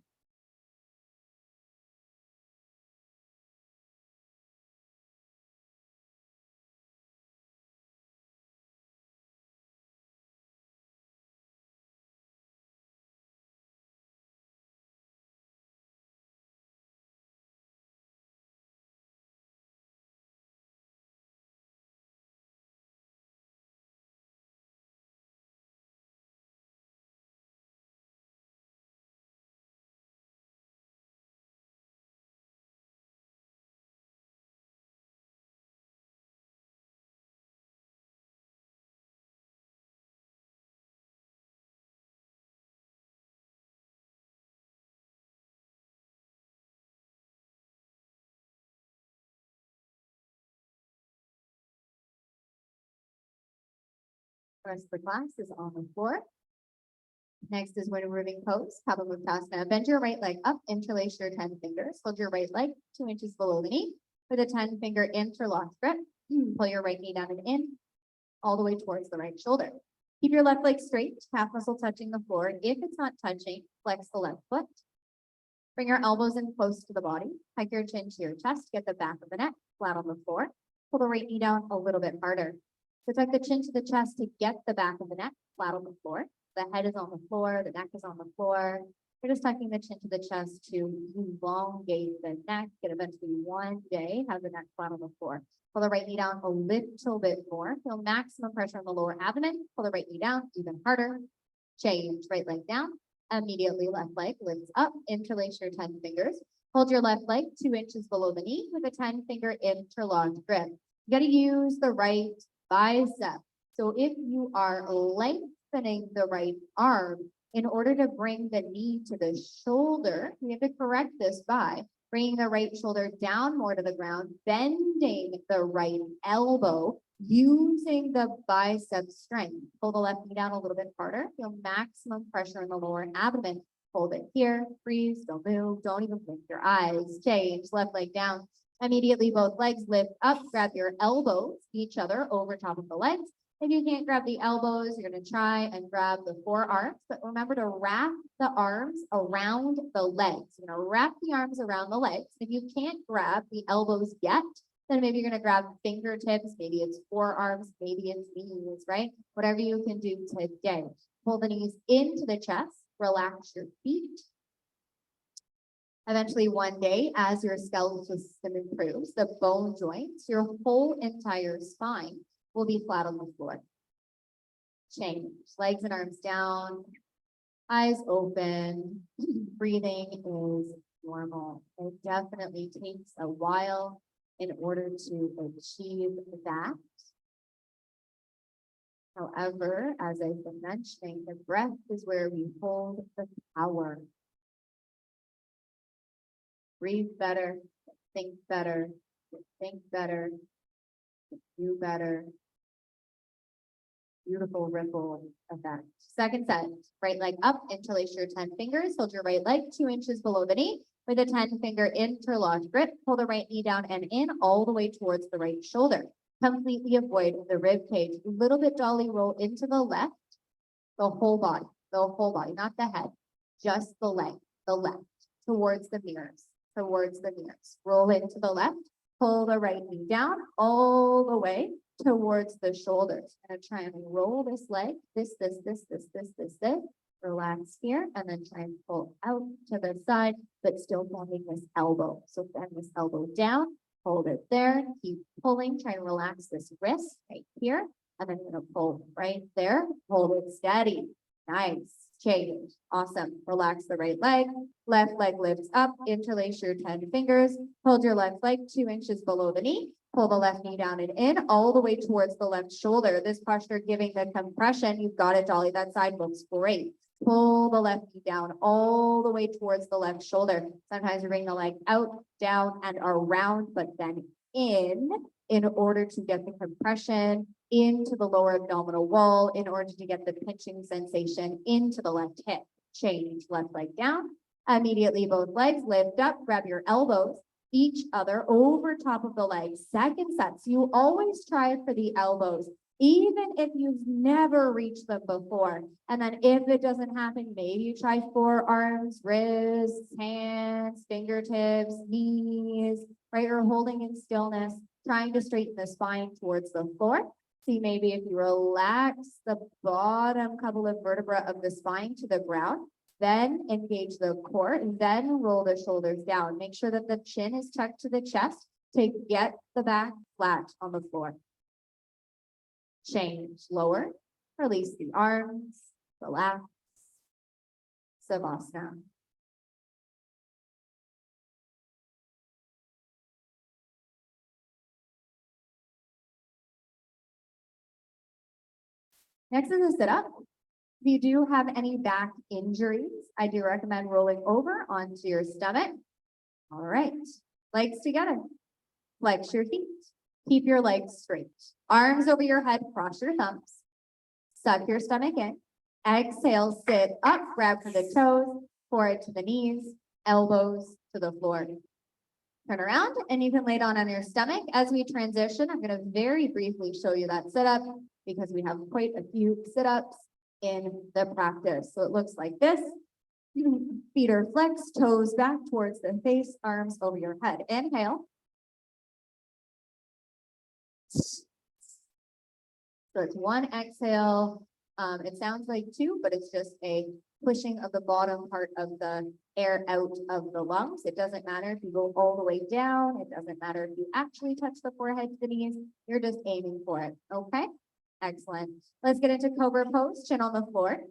The rest of the class is on the floor. Next is when moving pose, Kapamuktasana. Bend your right leg up, interlace your 10 fingers. Hold your right leg 2 inches below the knee with a 10-finger interlocked grip. Pull your right knee down and in, all the way towards the right shoulder. Keep your left leg straight, calf muscle touching the floor. If it's not touching, flex the left foot. Bring your elbows in close to the body. Hike your chin to your chest. Get the back of the neck flat on the floor. Pull the right knee down a little bit harder. So tuck the chin to the chest to get the back of the neck flat on the floor. The head is on the floor, the neck is on the floor. You're just tucking the chin to the chest to elongate the neck, and eventually one day have the neck flat on the floor. Pull the right knee down a little bit more. Feel maximum pressure on the lower abdomen. Pull the right knee down even harder. Change, right leg down. Immediately left leg lifts up. Interlace your 10 fingers. Hold your left leg 2 inches below the knee with a 10-finger interlocked grip. You got to use the right bicep. So if you are lengthening the right arm, in order to bring the knee to the shoulder, we have to correct this by bringing the right shoulder down more to the ground, bending the right elbow, using the bicep strength. Pull the left knee down a little bit harder. Feel maximum pressure in the lower abdomen. Hold it here. Freeze. Don't move. Don't even blink your eyes. Change. Left leg down. Immediately both legs lift up. Grab your elbows, each other over top of the legs. If you can't grab the elbows, you're going to try and grab the forearms, but remember to wrap the arms around the legs. You're going to wrap the arms around the legs. If you can't grab the elbows yet, then maybe you're going to grab fingertips, maybe it's forearms, maybe it's knees, right? Whatever you can do today. Pull the knees into the chest, relax your feet. Eventually one day, as your skeletal system improves, the bone joints, your whole entire spine will be flat on the floor. Change, legs and arms down, eyes open. Breathing is normal. It definitely takes a while in order to achieve that. However, as I've been mentioning, the breath is where we hold the power. Breathe better, think better, do better. Beautiful ripple effect. Second set, right leg up, interlace your 10 fingers, hold your right leg 2 inches below the knee with a 10-finger interlocked grip. Pull the right knee down and in all the way towards the right shoulder. Completely avoid the rib cage. A little bit dolly roll into the left, the whole body, not the head, just the leg, the left, towards the mirrors. Roll into the left, pull the right knee down all the way towards the shoulders. I'm gonna try and roll this leg, this. Relax here, and then try and pull out to the side, but still bending this elbow. So bend this elbow down, hold it there, keep pulling, try and relax this wrist right here, and then you're gonna pull right there, hold it steady. Nice, change, awesome. Relax the right leg, left leg lifts up, interlace your 10 fingers, hold your left leg 2 inches below the knee, pull the left knee down and in all the way towards the left shoulder. This posture giving the compression, you've got it, Dolly, that side looks great. Pull the left knee down all the way towards the left shoulder. Sometimes you bring the leg out, down, and around, but then in order to get the compression into the lower abdominal wall, in order to get the pinching sensation into the left hip. Change, left leg down. Immediately both legs lift up, grab your elbows, each other over top of the legs. Second set, so you always try for the elbows, even if you've never reached them before. And then if it doesn't happen, maybe you try forearms, wrists, hands, fingertips, knees, right? You're holding in stillness, trying to straighten the spine towards the floor. See, maybe if you relax the bottom couple of vertebrae of the spine to the ground, then engage the core, and then roll the shoulders down. Make sure that the chin is tucked to the chest to get the back flat on the floor. Change, lower, release the arms, relax, Savasana. Next is a sit-up. If you do have any back injuries, I do recommend rolling over onto your stomach. All right, legs together, flex your feet, keep your legs straight. Arms over your head, cross your thumbs, suck your stomach in. Exhale, sit up, grab for the toes, forehead to the knees, elbows to the floor. Turn around and you can lay down on your stomach. As we transition, I'm going to very briefly show you that sit-up because we have quite a few sit-ups in the practice. So it looks like this. Feet are flexed, toes back towards the face, arms over your head. Inhale. So it's one exhale. It sounds like two, but it's just a pushing of the bottom part of the air out of the lungs. It doesn't matter if you go all the way down. It doesn't matter if you actually touch the forehead to the knees. You're just aiming for it. Okay. Excellent. Let's get into Cobra pose, chin on the floor,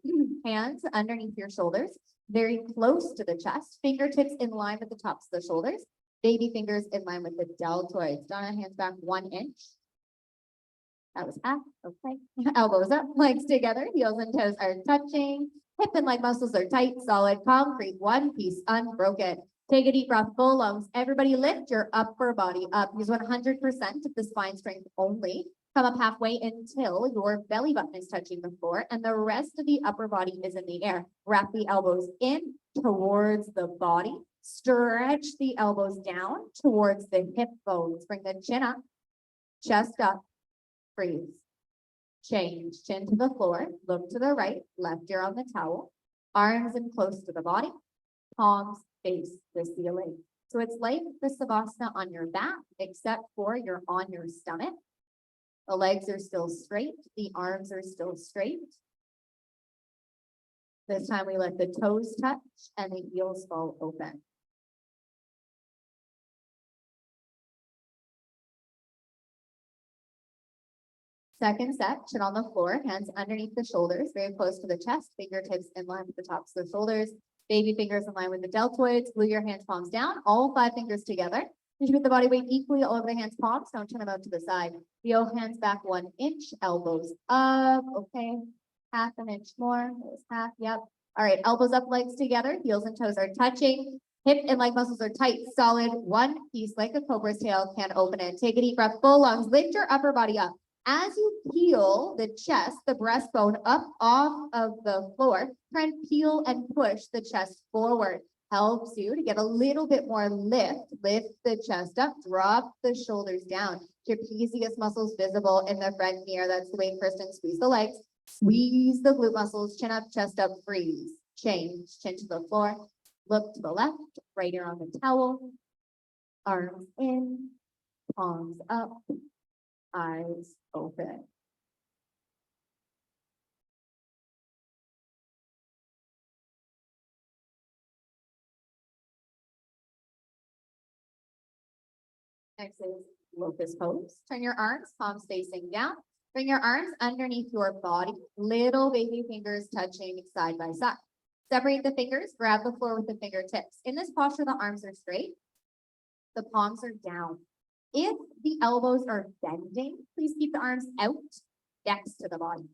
hands underneath your shoulders, very close to the chest, fingertips in line with the tops of the shoulders, baby fingers in line with the deltoids. Donna, hands back 1 inch. That was half, okay. Elbows up, legs together, heels and toes are touching, hip and leg muscles are tight, solid concrete, one piece, unbroken. Take a deep breath, full lungs. Everybody lift your upper body up. Use 100% of the spine strength only. Come up halfway until your belly button is touching the floor and the rest of the upper body is in the air. Wrap the elbows in towards the body. Stretch the elbows down towards the hip bones. Bring the chin up, chest up, breathe. Change, chin to the floor, look to the right, left ear on the towel, arms in close to the body, palms face the ceiling. So it's like the Savasana on your back, except for you're on your stomach. The legs are still straight. The arms are still straight. This time we let the toes touch and the heels fall open. Second set, chin on the floor, hands underneath the shoulders, very close to the chest, fingertips in line with the tops of the shoulders, baby fingers in line with the deltoids, glue your hands palms down, all 5 fingers together. Distribute the body weight equally all over the hands, palms. Don't turn them out to the side. Heel hands back 1 inch, elbows up. Okay, half an inch more. There's half. Yep. All right, elbows up, legs together. Heels and toes are touching. Hip and leg muscles are tight, solid. One piece like a cobra's tail. Can't open it. Take a deep breath, full lungs. Lift your upper body up. As you peel the chest, the breastbone up off of the floor, try and peel and push the chest forward. Helps you to get a little bit more lift. Lift the chest up, drop the shoulders down. Trapezius muscles visible in the front here. That's the way Kristen squeeze the legs. Squeeze the glute muscles, chin up, chest up, freeze. Change, chin to the floor. Look to the left, right ear on the towel. Arms in, palms up, eyes open. Next is locust pose. Turn your arms, palms facing down. Bring your arms underneath your body. Little baby fingers touching side by side. Separate the fingers, grab the floor with the fingertips. In this posture, the arms are straight. The palms are down. If the elbows are bending, please keep the arms out next to the body.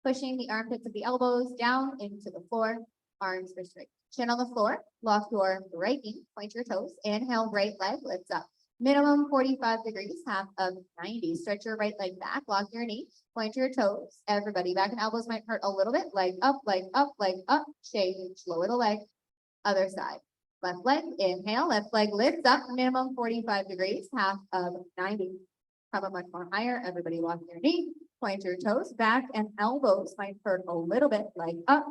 Pushing the armpits of the elbows down into the floor. Arms are straight. Chin on the floor. Lock your right knee. Point your toes. Inhale, right leg lifts up. Minimum 45 degrees, half of 90. Stretch your right leg back. Lock your knee. Point your toes. Everybody, back and elbows might hurt a little bit. Leg up, leg up, leg up. Change. Lower the leg. Other side. Left leg. Inhale. Left leg lifts up. Minimum 45 degrees, half of 90. Come up much more higher. Everybody, lock your knee. Point your toes. Back and elbows might hurt a little bit. Leg up,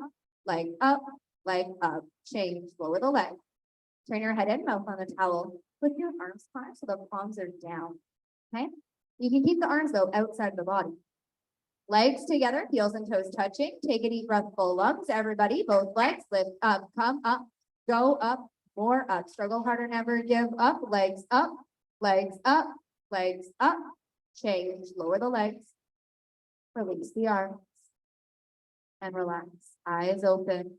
leg up, leg up. Change. Lower the leg. Turn your head in, mouth on the towel. Put your arms flat so the palms are down. Okay? You can keep the arms though outside the body. Legs together, heels and toes touching. Take a deep breath, full lungs. Everybody, both legs lift up, come up, go up, more up. Struggle harder, never give up. Legs up, legs up, legs up. Change. Lower the legs. Release the arms and relax. Eyes open.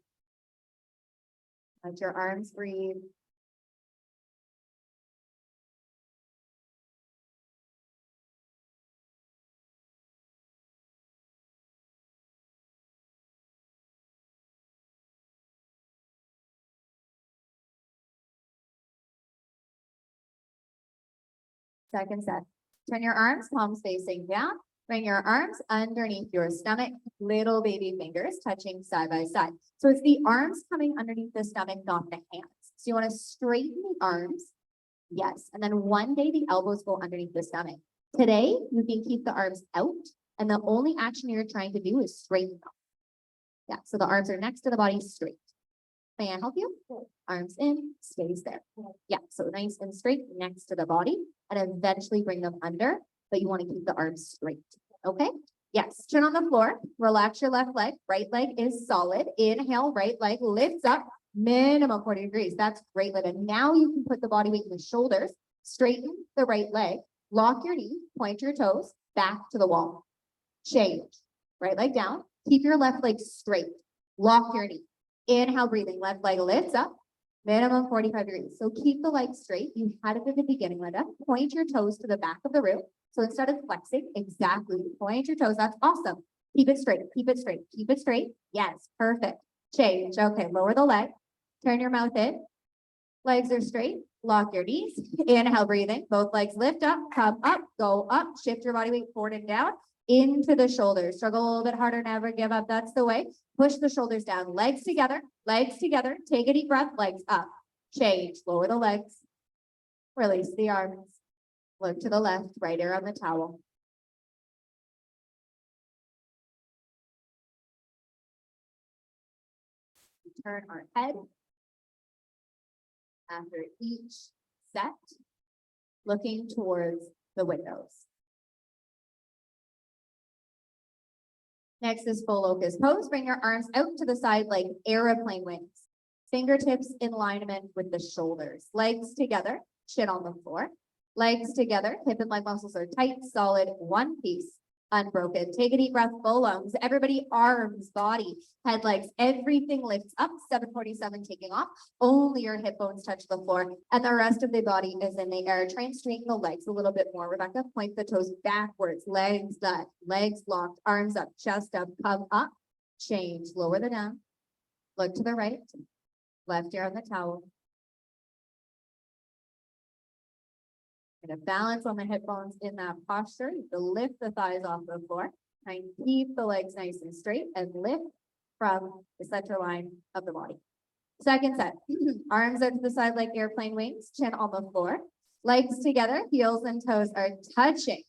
Let your arms breathe. Second set. Turn your arms, palms facing down. Bring your arms underneath your stomach, little baby fingers touching side by side. So it's the arms coming underneath the stomach, not the hands. So you want to straighten the arms. Yes. And then one day the elbows go underneath the stomach. Today, you can keep the arms out. And the only action you're trying to do is straighten them. Yeah. So the arms are next to the body straight. May I help you? Arms in, stays there. Yeah, so nice and straight next to the body and eventually bring them under, but you want to keep the arms straight. Okay? Yes, chin on the floor, relax your left leg, right leg is solid. Inhale, right leg lifts up, minimum 40 degrees. That's great, Linda. Now you can put the body weight in the shoulders, straighten the right leg, lock your knee, point your toes, back to the wall. Change. Right leg down, keep your left leg straight, lock your knee. Inhale, breathing, left leg lifts up, minimum 45 degrees. So keep the legs straight. You had it at the beginning, Linda. Point your toes to the back of the room. So instead of flexing, exactly, point your toes. That's awesome. Keep it straight, keep it straight, keep it straight. Yes, perfect. Change. Okay, lower the leg. Turn your mouth in. Legs are straight. Lock your knees. Inhale, breathing. Both legs lift up, come up, go up. Shift your body weight forward and down. Into the shoulders. Struggle a little bit harder, never give up. That's the way. Push the shoulders down, legs together, legs together. Take a deep breath, legs up. Change, lower the legs. Release the arms. Look to the left, right ear on the towel. Turn our head after each set, looking towards the windows. Next is full locust pose. Bring your arms out to the side like airplane wings. Fingertips in alignment with the shoulders. Legs together, chin on the floor. Legs together, hip and leg muscles are tight, solid, one piece. unbroken. Take a deep breath, full lungs. Everybody, arms, body, head, legs, everything lifts up. 747 taking off. Only your hip bones touch the floor, and the rest of the body is in the air. Try and straighten the legs a little bit more. Rebecca, point the toes backwards, legs up, legs locked, arms up, chest up, come up, change, lower the down, look to the right, left ear on the towel. And a balance on the hip bones in that posture. You have to lift the thighs off the floor. Try and keep the legs nice and straight and lift from the center line of the body. Second set, arms out to the side like airplane wings, chin on the floor, legs together, heels and toes are touching,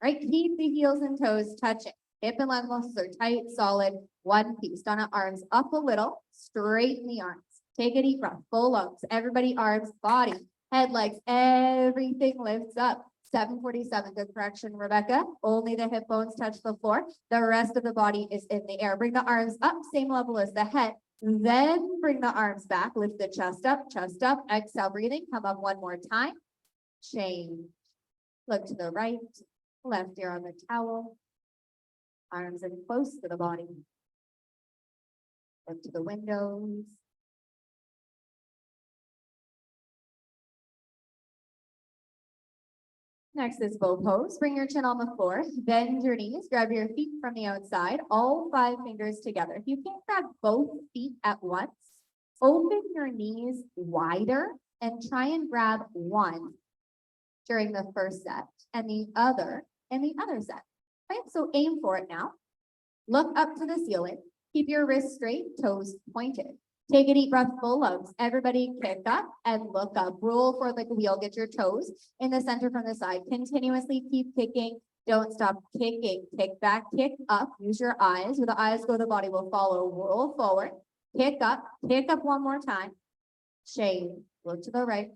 right? Keep the heels and toes touching. Hip and leg muscles are tight, solid, one piece. Donna, arms up a little, straighten the arms. Take a deep breath, full lungs. Everybody, arms, body, head, legs, everything lifts up. 747, good correction, Rebecca. Only the hip bones touch the floor. The rest of the body is in the air. Bring the arms up, same level as the head. Then bring the arms back, lift the chest up, exhale, breathing, come up one more time, change, look to the right, left ear on the towel, arms in close to the body, look to the windows. Next is bow pose. Bring your chin on the floor, bend your knees, grab your feet from the outside, all 5 fingers together. If you can't grab both feet at once, open your knees wider and try and grab one during the first set and the other in the other set. Right? So aim for it now. Look up to the ceiling. Keep your wrists straight, toes pointed. Take a deep breath, full lungs. Everybody kick up and look up. Roll for the wheel. Get your toes in the center from the side. Continuously keep kicking. Don't stop kicking. Kick back, kick up. Use your eyes. Where the eyes go, the body will follow. Roll forward. Kick up one more time. Shade. Look to the right.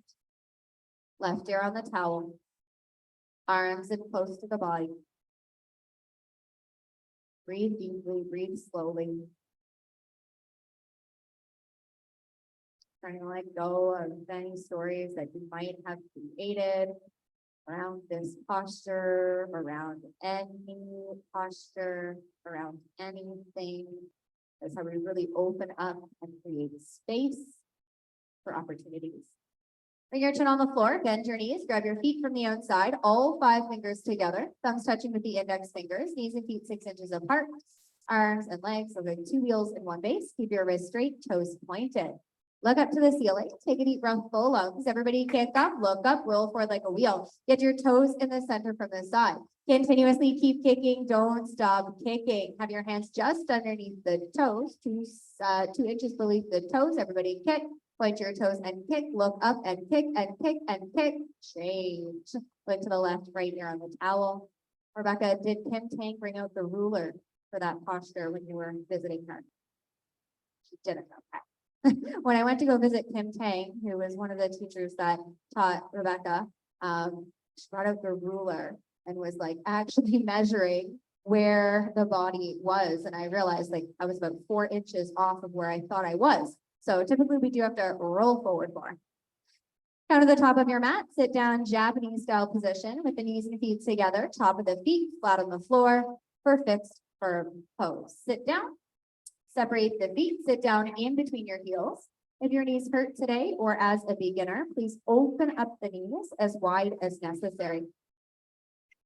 Left ear on the towel. Arms in close to the body. Breathe deeply, breathe slowly. Trying to let go of any stories that you might have created around this posture, around any posture, around anything. That's how we really open up and create space for opportunities. Bring your chin on the floor, bend your knees, grab your feet from the outside, all 5 fingers together, thumbs touching with the index fingers, knees and feet 6 inches apart, arms and legs, so like 2 wheels in one base. Keep your wrists straight, toes pointed. Look up to the ceiling, take a deep breath, full lungs. Everybody kick up, look up, roll forward like a wheel. Get your toes in the center from the side. Continuously keep kicking, don't stop kicking. Have your hands just underneath the toes, 2 inches beneath the toes. Everybody kick, point your toes and kick, look up and kick and kick and kick. Change. Look to the left, right ear on the towel. Rebecca, did Kim Tang bring out the ruler for that posture when you were visiting her? She didn't, okay. When I went to go visit Kim Tang, who was one of the teachers that taught Rebecca, she brought out the ruler and was like actually measuring where the body was. And I realized like I was about 4 inches off of where I thought I was. So typically we do have to roll forward more. Down to the top of your mat, sit down, Japanese style position with the knees and feet together, top of the feet flat on the floor for fixed firm pose. Sit down. Separate the feet, sit down in between your heels. If your knees hurt today or as a beginner, please open up the knees as wide as necessary.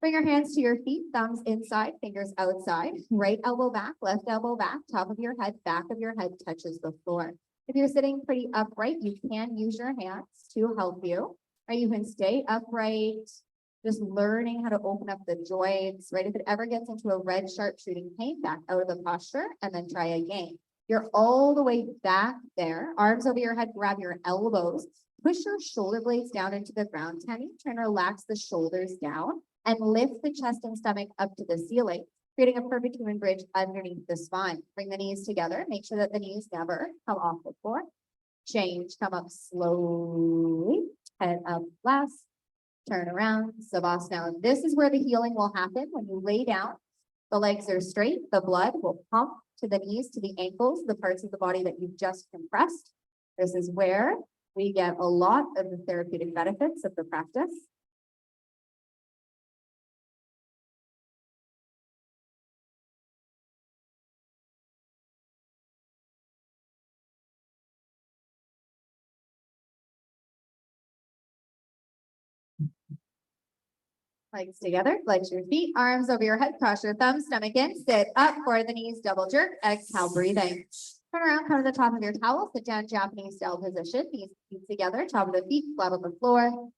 Bring your hands to your feet, thumbs inside, fingers outside, right elbow back, left elbow back, top of your head, back of your head touches the floor. If you're sitting pretty upright, you can use your hands to help you, or you can stay upright, just learning how to open up the joints, right? If it ever gets into a red sharp shooting pain, back out of the posture and then try again. You're all the way back there, arms over your head, grab your elbows, push your shoulder blades down into the ground, Tammy. Try and relax the shoulders down and lift the chest and stomach up to the ceiling, creating a perfect human bridge underneath the spine. Bring the knees together, make sure that the knees never come off the floor. Change, come up slowly, head up last. Turn around, Savasana. This is where the healing will happen when you lay down. The legs are straight. The blood will pump to the knees, to the ankles, the parts of the body that you've just compressed. This is where we get a lot of the therapeutic benefits of the practice. Legs together, flex your feet, arms over your head, cross your thumbs, stomach in, sit up, forward the knees, double jerk, exhale, breathing. Turn around, come to the top of your towel, sit down, Japanese style position, knees feet together, top of the feet, flat on the floor.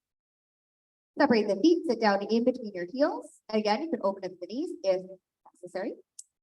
Separate the feet, sit down in between your heels. Again, you can open up the knees if necessary.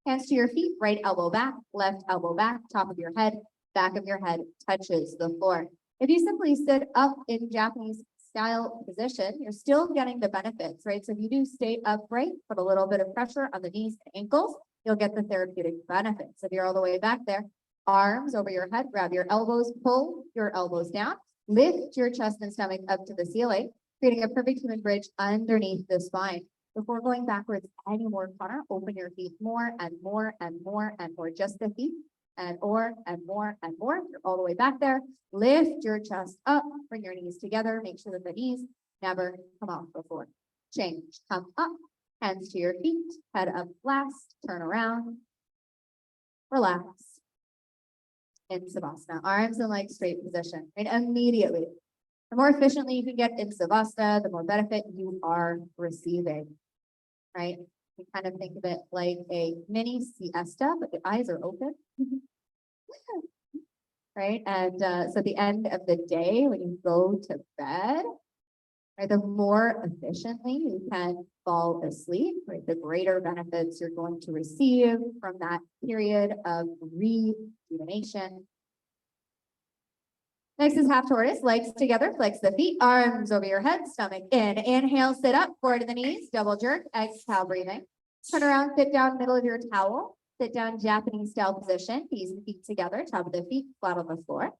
Hands to your feet, right elbow back, left elbow back, top of your head, back of your head touches the floor. If you simply sit up in Japanese style position, you're still getting the benefits, right? So if you do stay upright, put a little bit of pressure on the knees and ankles, you'll get the therapeutic benefits. If you're all the way back there, arms over your head, grab your elbows, pull your elbows down, lift your chest and stomach up to the ceiling, creating a perfect human bridge underneath the spine. Before going backwards anymore, Connor, open your feet more and more and more and more, just the feet and more and more and more. You're all the way back there. Lift your chest up, bring your knees together. Make sure that the knees never come off the floor. Change, come up, hands to your feet, head up last, turn around, relax. In Savasana, arms and legs straight position, right? Immediately. The more efficiently you can get in Savasana, the more benefit you are receiving, right? You kind of think of it like a mini siesta, but your eyes are open. Right? And so at the end of the day, when you go to bed, right, the more efficiently you can fall asleep, right, the greater benefits you're going to receive from that period of rejuvenation. Next is half tortoise, legs together, flex the feet, arms over your head, stomach in. Inhale, sit up, forward to the knees, double jerk, exhale, breathing. Turn around, sit down, middle of your towel. Sit down, Japanese style position, knees and feet together, top of the feet, flat on the floor.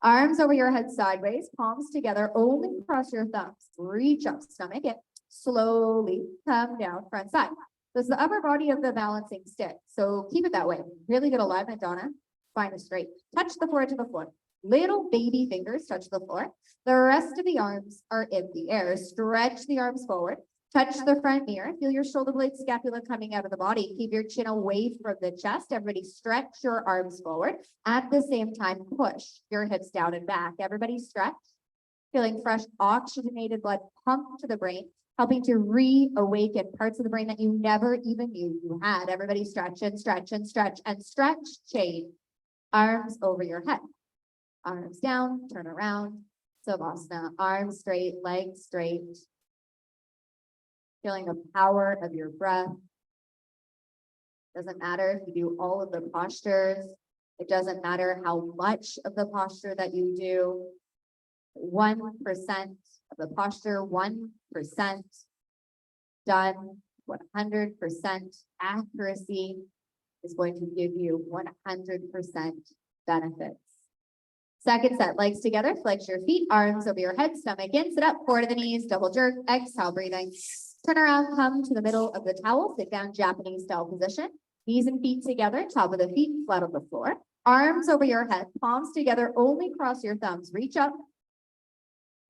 Arms over your head sideways, palms together, only cross your thumbs. Reach up, stomach in. Slowly come down, front side. This is the upper body of the balancing stick. So keep it that way. Really good alignment, Donna. Spine is straight. Touch the forehead to the floor. Little baby fingers touch the floor. The rest of the arms are in the air. Stretch the arms forward. Touch the front mirror. Feel your shoulder blade scapula coming out of the body. Keep your chin away from the chest. Everybody stretch your arms forward. At the same time, push your hips down and back. Everybody stretch. Feeling fresh oxygenated blood pump to the brain, helping to reawaken parts of the brain that you never even knew you had. Everybody stretch and stretch and stretch and stretch. Change. Arms over your head. Arms down, turn around. Savasana. Arms straight, legs straight. Feeling the power of your breath. Doesn't matter if you do all of the postures. It doesn't matter how much of the posture that you do. 1% of the posture, 1% done, 100% accuracy is going to give you 100% benefits. Second set, legs together, flex your feet, arms over your head, stomach in, sit up, forward to the knees, double jerk, exhale, breathing. Turn around, come to the middle of the towel, sit down, Japanese style position. Knees and feet together, top of the feet, flat on the floor. Arms over your head, palms together, only cross your thumbs, reach up.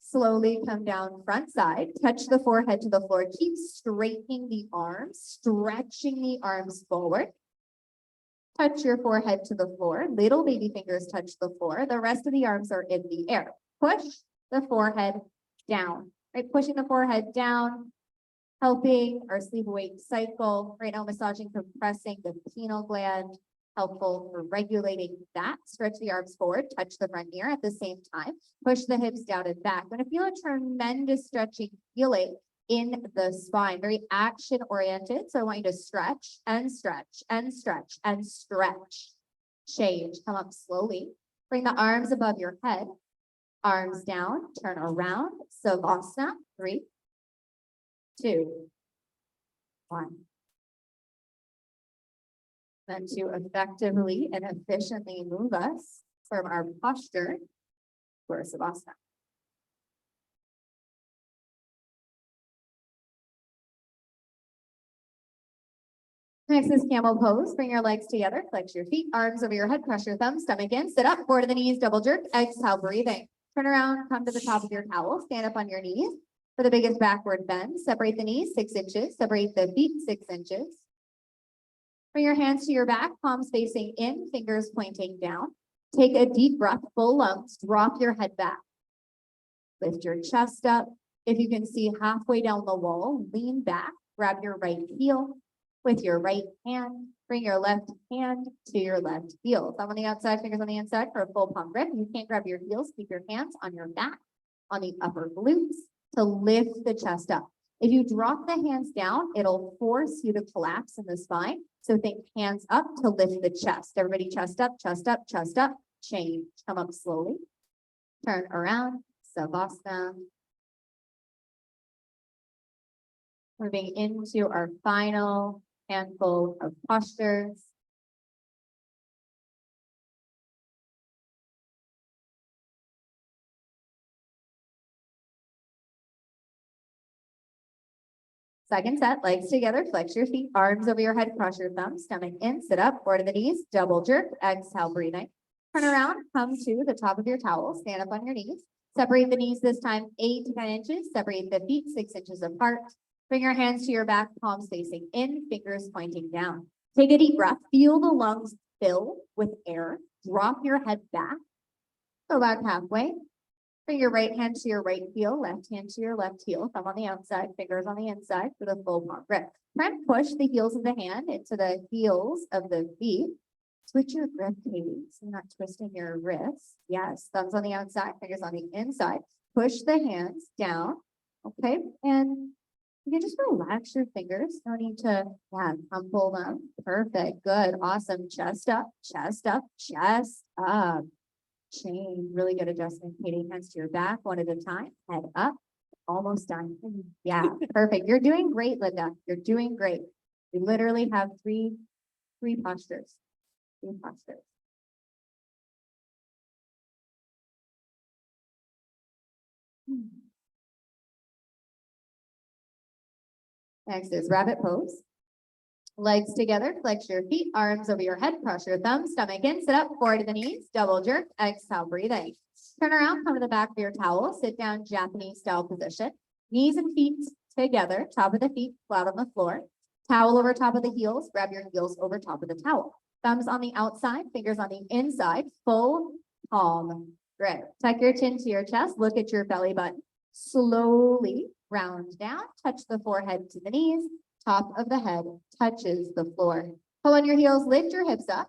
Slowly come down front side, touch the forehead to the floor, keep straightening the arms, stretching the arms forward. Touch your forehead to the floor, little baby fingers touch the floor. The rest of the arms are in the air. Push the forehead down, right? Pushing the forehead down, helping our sleep-awake cycle. Right now, massaging, compressing the pineal gland, helpful for regulating that. Stretch the arms forward, touch the front ear at the same time. Push the hips down and back. We're gonna feel a tremendous stretching feeling in the spine, very action-oriented. So I want you to stretch and stretch and stretch and stretch. Change, come up slowly. Bring the arms above your head, arms down, turn around. Savasana, 3, 2, 1. Then to effectively and efficiently move us from our posture to our Savasana. Next is camel pose. Bring your legs together, flex your feet, arms over your head, cross your thumbs, stomach in, sit up, forward to the knees, double jerk, exhale, breathing. Turn around, come to the top of your towel, stand up on your knees for the biggest backward bend. Separate the knees 6 inches, separate the feet 6 inches. Bring your hands to your back, palms facing in, fingers pointing down. Take a deep breath, full lungs, drop your head back. Lift your chest up, If you can see halfway down the wall, lean back, grab your right heel with your right hand, bring your left hand to your left heel. Thumb on the outside, fingers on the inside for a full palm grip. You can't grab your heels, keep your hands on your back, on the upper glutes to lift the chest up. If you drop the hands down, it'll force you to collapse in the spine. So think hands up to lift the chest. Everybody chest up, chest up, chest up, change. Come up slowly. Turn around, Savasana. Moving into our final handful of postures. Second set, legs together, flex your feet, arms over your head, cross your thumbs, stomach in, sit up, four to the knees, double jerk, exhale, breathing. Turn around, come to the top of your towel, stand up on your knees. Separate the knees this time 8 to 10 inches, separate the feet 6 inches apart. Bring your hands to your back, palms facing in, fingers pointing down. Take a deep breath, feel the lungs fill with air, drop your head back, go back halfway. Bring your right hand to your right heel, left hand to your left heel, thumb on the outside, fingers on the inside for the full palm grip. Try and push the heels of the hand into the heels of the feet. Switch your grip, Katie, so you're not twisting your wrists. Yes, thumbs on the outside, fingers on the inside. Push the hands down, okay? And you can just relax your fingers. No need to, crumple them. Perfect, good, awesome. Chest up, chest up, chest up. Change, really good adjustment. Katie, hands to your back, one at a time, head up, almost done. Yeah, perfect. You're doing great, Linda. You're doing great. We literally have three postures. Three postures. Next is rabbit pose. Legs together, flex your feet, arms over your head, cross your thumbs, stomach in, sit up, forward to the knees, double jerk, exhale, breathing. Turn around, come to the back of your towel, sit down, Japanese style position. Knees and feet together, top of the feet, flat on the floor. Towel over top of the heels, grab your heels over top of the towel. Thumbs on the outside, fingers on the inside, full palm grip. Tuck your chin to your chest, look at your belly button. Slowly round down, touch the forehead to the knees. Top of the head touches the floor. Pull on your heels, lift your hips up,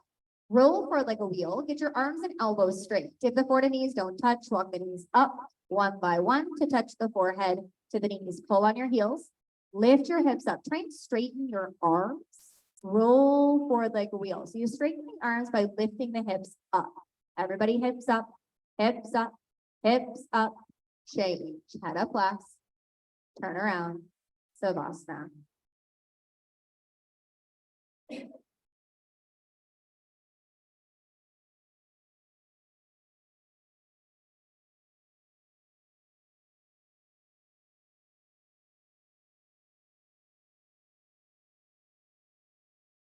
roll forward like a wheel, get your arms and elbows straight. If the four to knees don't touch, walk the knees up one by one to touch the forehead to the knees. Pull on your heels, lift your hips up, try and straighten your arms, roll forward like a wheel. So you straighten the arms by lifting the hips up. Everybody hips up, hips up, hips up, change. Head up last, turn around, Savasana.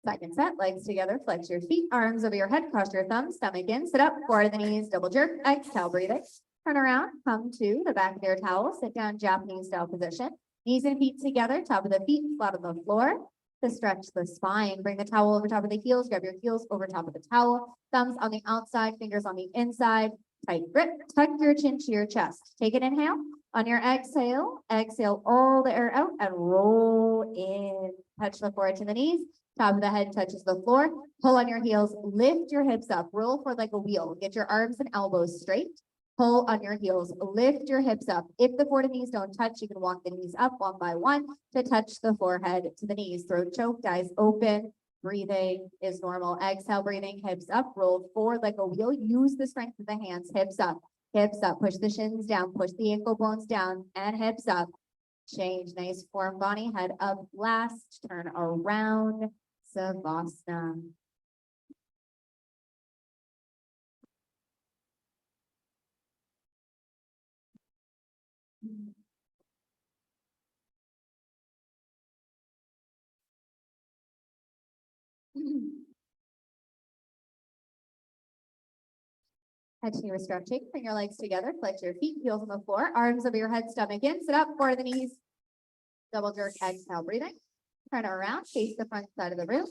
Second set, legs together, flex your feet, arms over your head, cross your thumbs, stomach in, sit up, forward to the knees, double jerk, exhale, breathing. Turn around, come to the back of your towel, sit down, Japanese style position. Knees and feet together, top of the feet, flat on the floor. To stretch the spine, bring the towel over top of the heels, grab your heels over top of the towel, thumbs on the outside, fingers on the inside, tight grip, tuck your chin to your chest. Take an inhale. On your exhale, exhale all the air out and roll in. Touch the forehead to the knees. Top of the head touches the floor. Pull on your heels, lift your hips up, roll forward like a wheel. Get your arms and elbows straight. Pull on your heels, lift your hips up. If the four to knees don't touch, you can walk the knees up one by one to touch the forehead to the knees. Throat choked, eyes open. Breathing is normal. Exhale, breathing, hips up, roll forward like a wheel. Use the strength of the hands, hips up, push the shins down, push the ankle bones down, and hips up. Change, nice form, Bonnie, head up last, turn around, Savasana. Continuous stretching. Bring your legs together, flex your feet, heels on the floor, arms over your head, stomach in, sit up, forward the knees, double jerk, exhale, breathing. Turn around, face the front side of the room.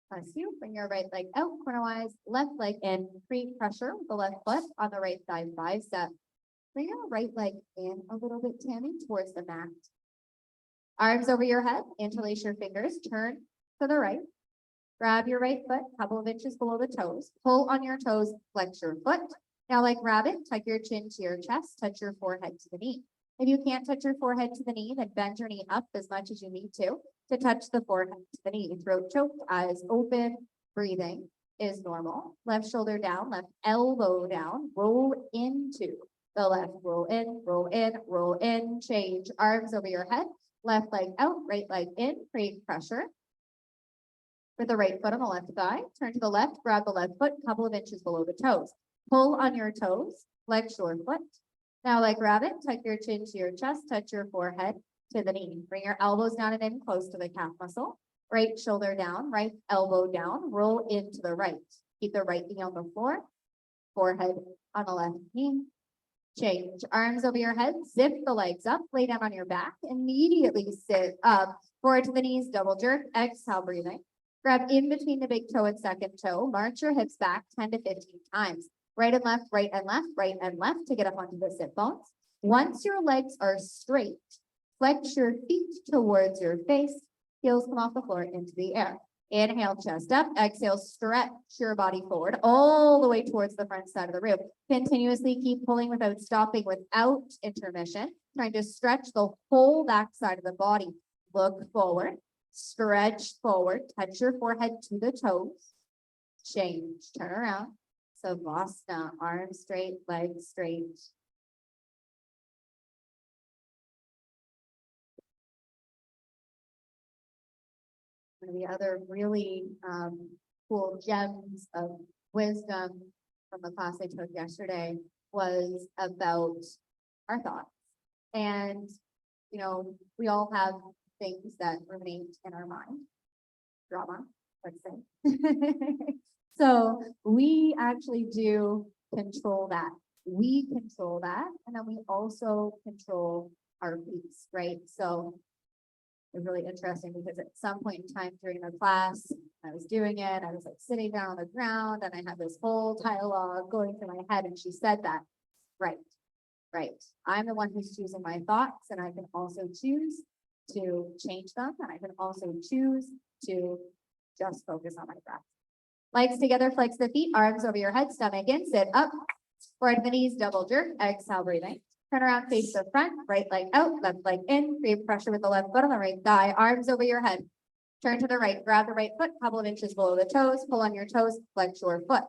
Bless you. Bring your right leg out, cornerwise, left leg in. Create pressure with the left foot on the right side bicep. Bring your right leg in a little bit, Tammy, towards the mat. Arms over your head, interlace your fingers, turn to the right. Grab your right foot, a couple of inches below the toes. Pull on your toes, flex your foot. Now, like rabbit, tuck your chin to your chest, touch your forehead to the knee. If you can't touch your forehead to the knee, then bend your knee up as much as you need to touch the forehead to the knee. Throat choked, eyes open, breathing is normal. Left shoulder down, left elbow down, roll into the left, roll in, change. Arms over your head, left leg out, right leg in, create pressure. With the right foot on the left thigh, turn to the left, grab the left foot, couple of inches below the toes. Pull on your toes, flex your foot. Now, like rabbit, tuck your chin to your chest, touch your forehead to the knee. Bring your elbows down and in close to the calf muscle. Right shoulder down, right elbow down, roll into the right. Keep the right knee on the floor, forehead on the left knee. Change. Arms over your head, zip the legs up, lay down on your back, immediately sit up, forward to the knees, double jerk, exhale, breathing. Grab in between the big toe and second toe, march your hips back 10 to 15 times. Right and left, right and left, right and left to get up onto the sit bones. Once your legs are straight, flex your feet towards your face, heels come off the floor into the air. Inhale, chest up, exhale, stretch your body forward all the way towards the front side of the room. Continuously keep pulling without stopping, without intermission, trying to stretch the whole back side of the body. Look forward, stretch forward, touch your forehead to the toes, change, turn around. Savasana, arms straight, legs straight. One of the other really cool gems of wisdom from the class I took yesterday was about our thoughts. And, you know, we all have things that ruminate in our mind, drama, let's say. So we actually do control that. We control that, and then we also control our peace, right? So it's really interesting because at some point in time during the class, I was doing it, I was like sitting down on the ground and I had this whole dialogue going through my head, and she said that, right, I'm the one who's choosing my thoughts, and I can also choose to change them, and I can also choose to just focus on my breath. Legs together, flex the feet, arms over your head, stomach in, sit up, forward the knees, double jerk, exhale, breathing. Turn around, face the front, right leg out, left leg in, create pressure with the left foot on the right thigh, arms over your head. Turn to the right, grab the right foot, couple of inches below the toes, pull on your toes, flex your foot.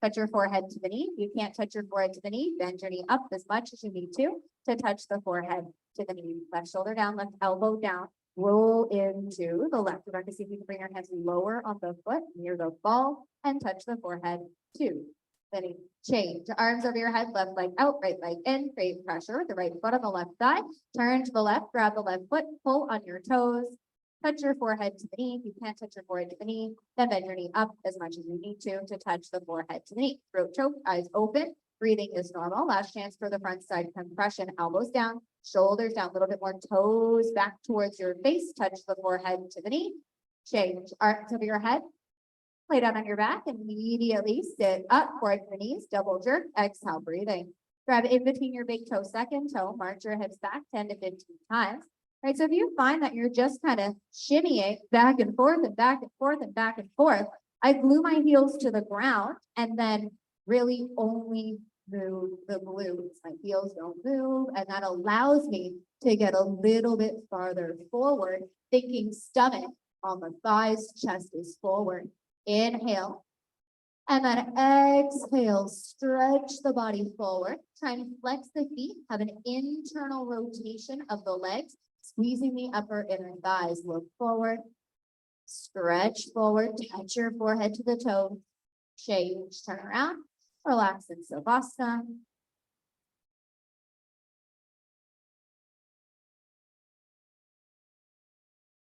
Touch your forehead to the knee. If you can't touch your forehead to the knee, bend your knee up as much as you need to touch the forehead to the knee. Left shoulder down, left elbow down. Roll into the left. Rebecca, see if you can bring your hands lower on the foot near the ball and touch the forehead to the knee. Change. Arms over your head, left leg out, right leg in. Create pressure with the right foot on the left thigh. Turn to the left, grab the left foot, pull on your toes. Touch your forehead to the knee. If you can't touch your forehead to the knee, then bend your knee up as much as you need to touch the forehead to the knee. Throat choke, eyes open. Breathing is normal. Last chance for the front side compression. Elbows down, shoulders down, a little bit more toes back towards your face. Touch the forehead to the knee. Change. Arms over your head. Lay down on your back. Immediately sit up, forward to the knees. Double jerk. Exhale, breathing. Grab in between your big toe, second toe. March your hips back 10 to 15 times. Right, so if you find that you're just kind of shimmying back and forth and back and forth and back and forth, I glue my heels to the ground and then really only move the glutes. My heels don't move, and that allows me to get a little bit farther forward, thinking stomach on the thighs, chest is forward. Inhale. And then exhale, stretch the body forward. Try and flex the feet, have an internal rotation of the legs, squeezing the upper inner thighs. Look forward, stretch forward, touch your forehead to the toe, change, turn around, relax in Savasana.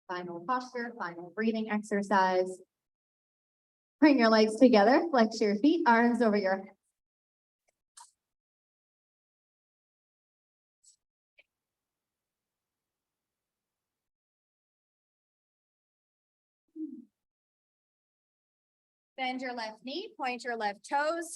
Final posture, final breathing exercise. Bring your legs together, flex your feet, arms over your head. Bend your left knee, point your left toes.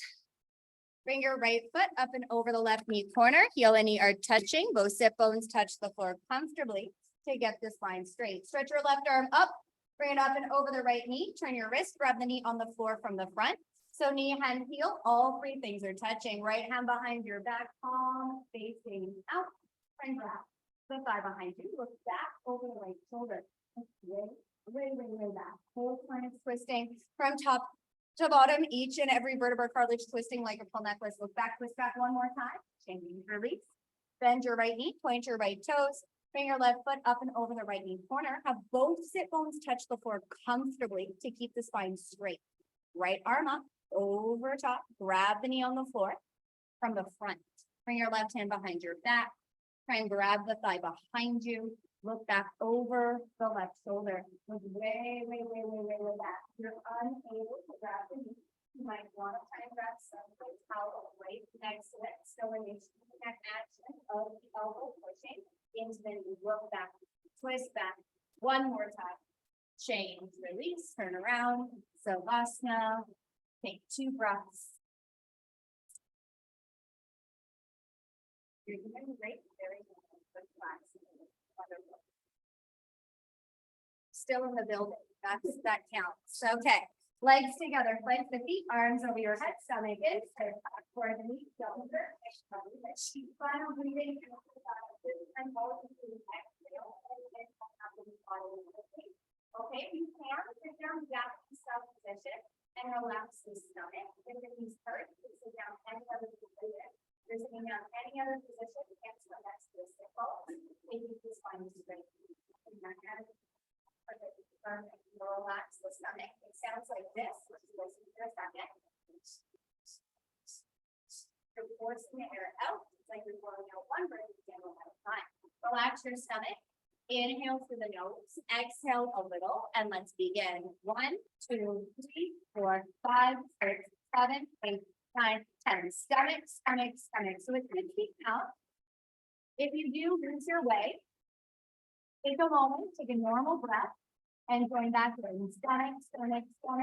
Bring your right foot up and over the left knee corner. Heel and knee are touching. Both sit bones touch the floor comfortably to get this line straight. Stretch your left arm up. Bring it up and over the right knee. Turn your wrist. Grab the knee on the floor from the front. So knee, hand, heel. All three things are touching. Right hand behind your back, palm facing out. And grab the thigh behind you. Look back over the right shoulder. Way back. Whole spine is twisting from top to bottom, each and every vertebra cartilage twisting like a pearl necklace. Look back, twist back one more time. Changing, release. Bend your right knee, point your right toes. Bring your left foot up and over the right knee corner. Have both sit bones touch the floor comfortably to keep the spine straight. Right arm up, over top. Grab the knee on the floor from the front. Bring your left hand behind your back. Try and grab the thigh behind you. Look back over the left shoulder. Look way back. You're unable to grab the knee. You might want to try and grab someplace out right next to it. So when you neck action of the elbow pushing into the knee, look back, twist back. One more time. Change, release, turn around. Savasana. Take 2 breaths. You're doing great. Very good. Wonderful. Still in the building. That counts. Okay. Legs together. Flex the feet. Arms over your head. Stomach in. Step back for the knee. Shoulder. Final breathing. And hold to the exhale. Okay. You can sit down back in self position and relax the stomach. If the knees hurt, sit down any other position. You're sitting down any other position, hands go next to the sit bone. Maybe this spine is straight. Relax the stomach. It sounds like this. Let's listen for a second. You're forcing the air out. It's like you're blowing out one breath at a time. Relax your stomach. Inhale through the nose. Exhale a little. And let's begin. 1, 2, 3, 4, 5, 6, 7, 8, 9, 10. Stomach. So it's going to keep count. If you do lose your way, take a moment, take a normal breath, and going backwards. Stomach. Exhale.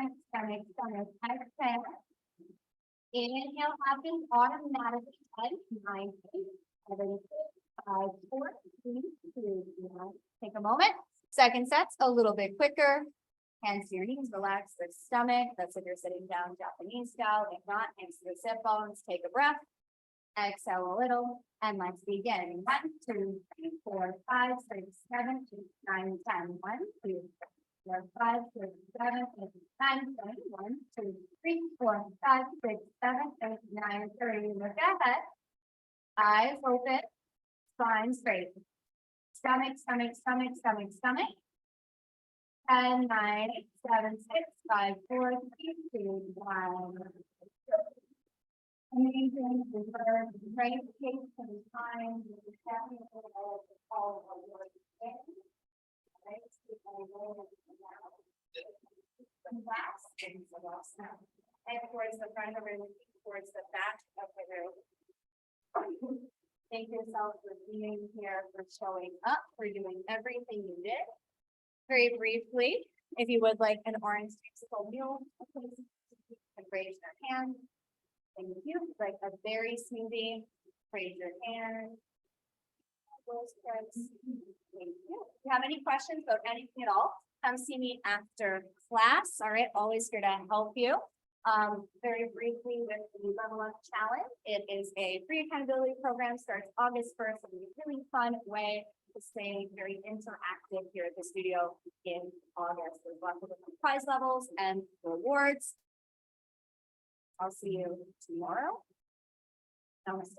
Inhale happens automatically. 10, 9, 8, 7, 6, 5, 4, 3, 2, 1. Take a moment. Second set's a little bit quicker. Hands to your knees, relax the stomach. That's if you're sitting down Japanese style. If not, hands to the sit bones. Take a breath. Exhale a little. And let's begin. 1, 2, 3, 4, 5, 6, 7, 8, 9, 10. 1, 2, 4, 5, 6, 7, 8, 9, 10. 1, 2, 3, 4, 5, 6, 7, 8, 9, 30. Look ahead. Eyes open. Spine straight. Stomach. 10, 9, 7, 6, 5, 4, 3, 2, 1. Amazing. Great pace and time. And towards the front of the room, towards the back of the room. Thank yourself for being here, for showing up, for doing everything you did. Very briefly, if you would like an orange musical mule, please raise your hand. Thank you. Like a berry smoothie, raise your hand. Thank you. If you have any questions about anything at all, come see me after class. All right, always here to help you. Very briefly with the Level Up Challenge, it is a free accountability program, starts August 1st. It'll be a really fun way to stay very interactive here at the studio in August. There's lots of different prize levels and rewards. I'll see you tomorrow. Namaste.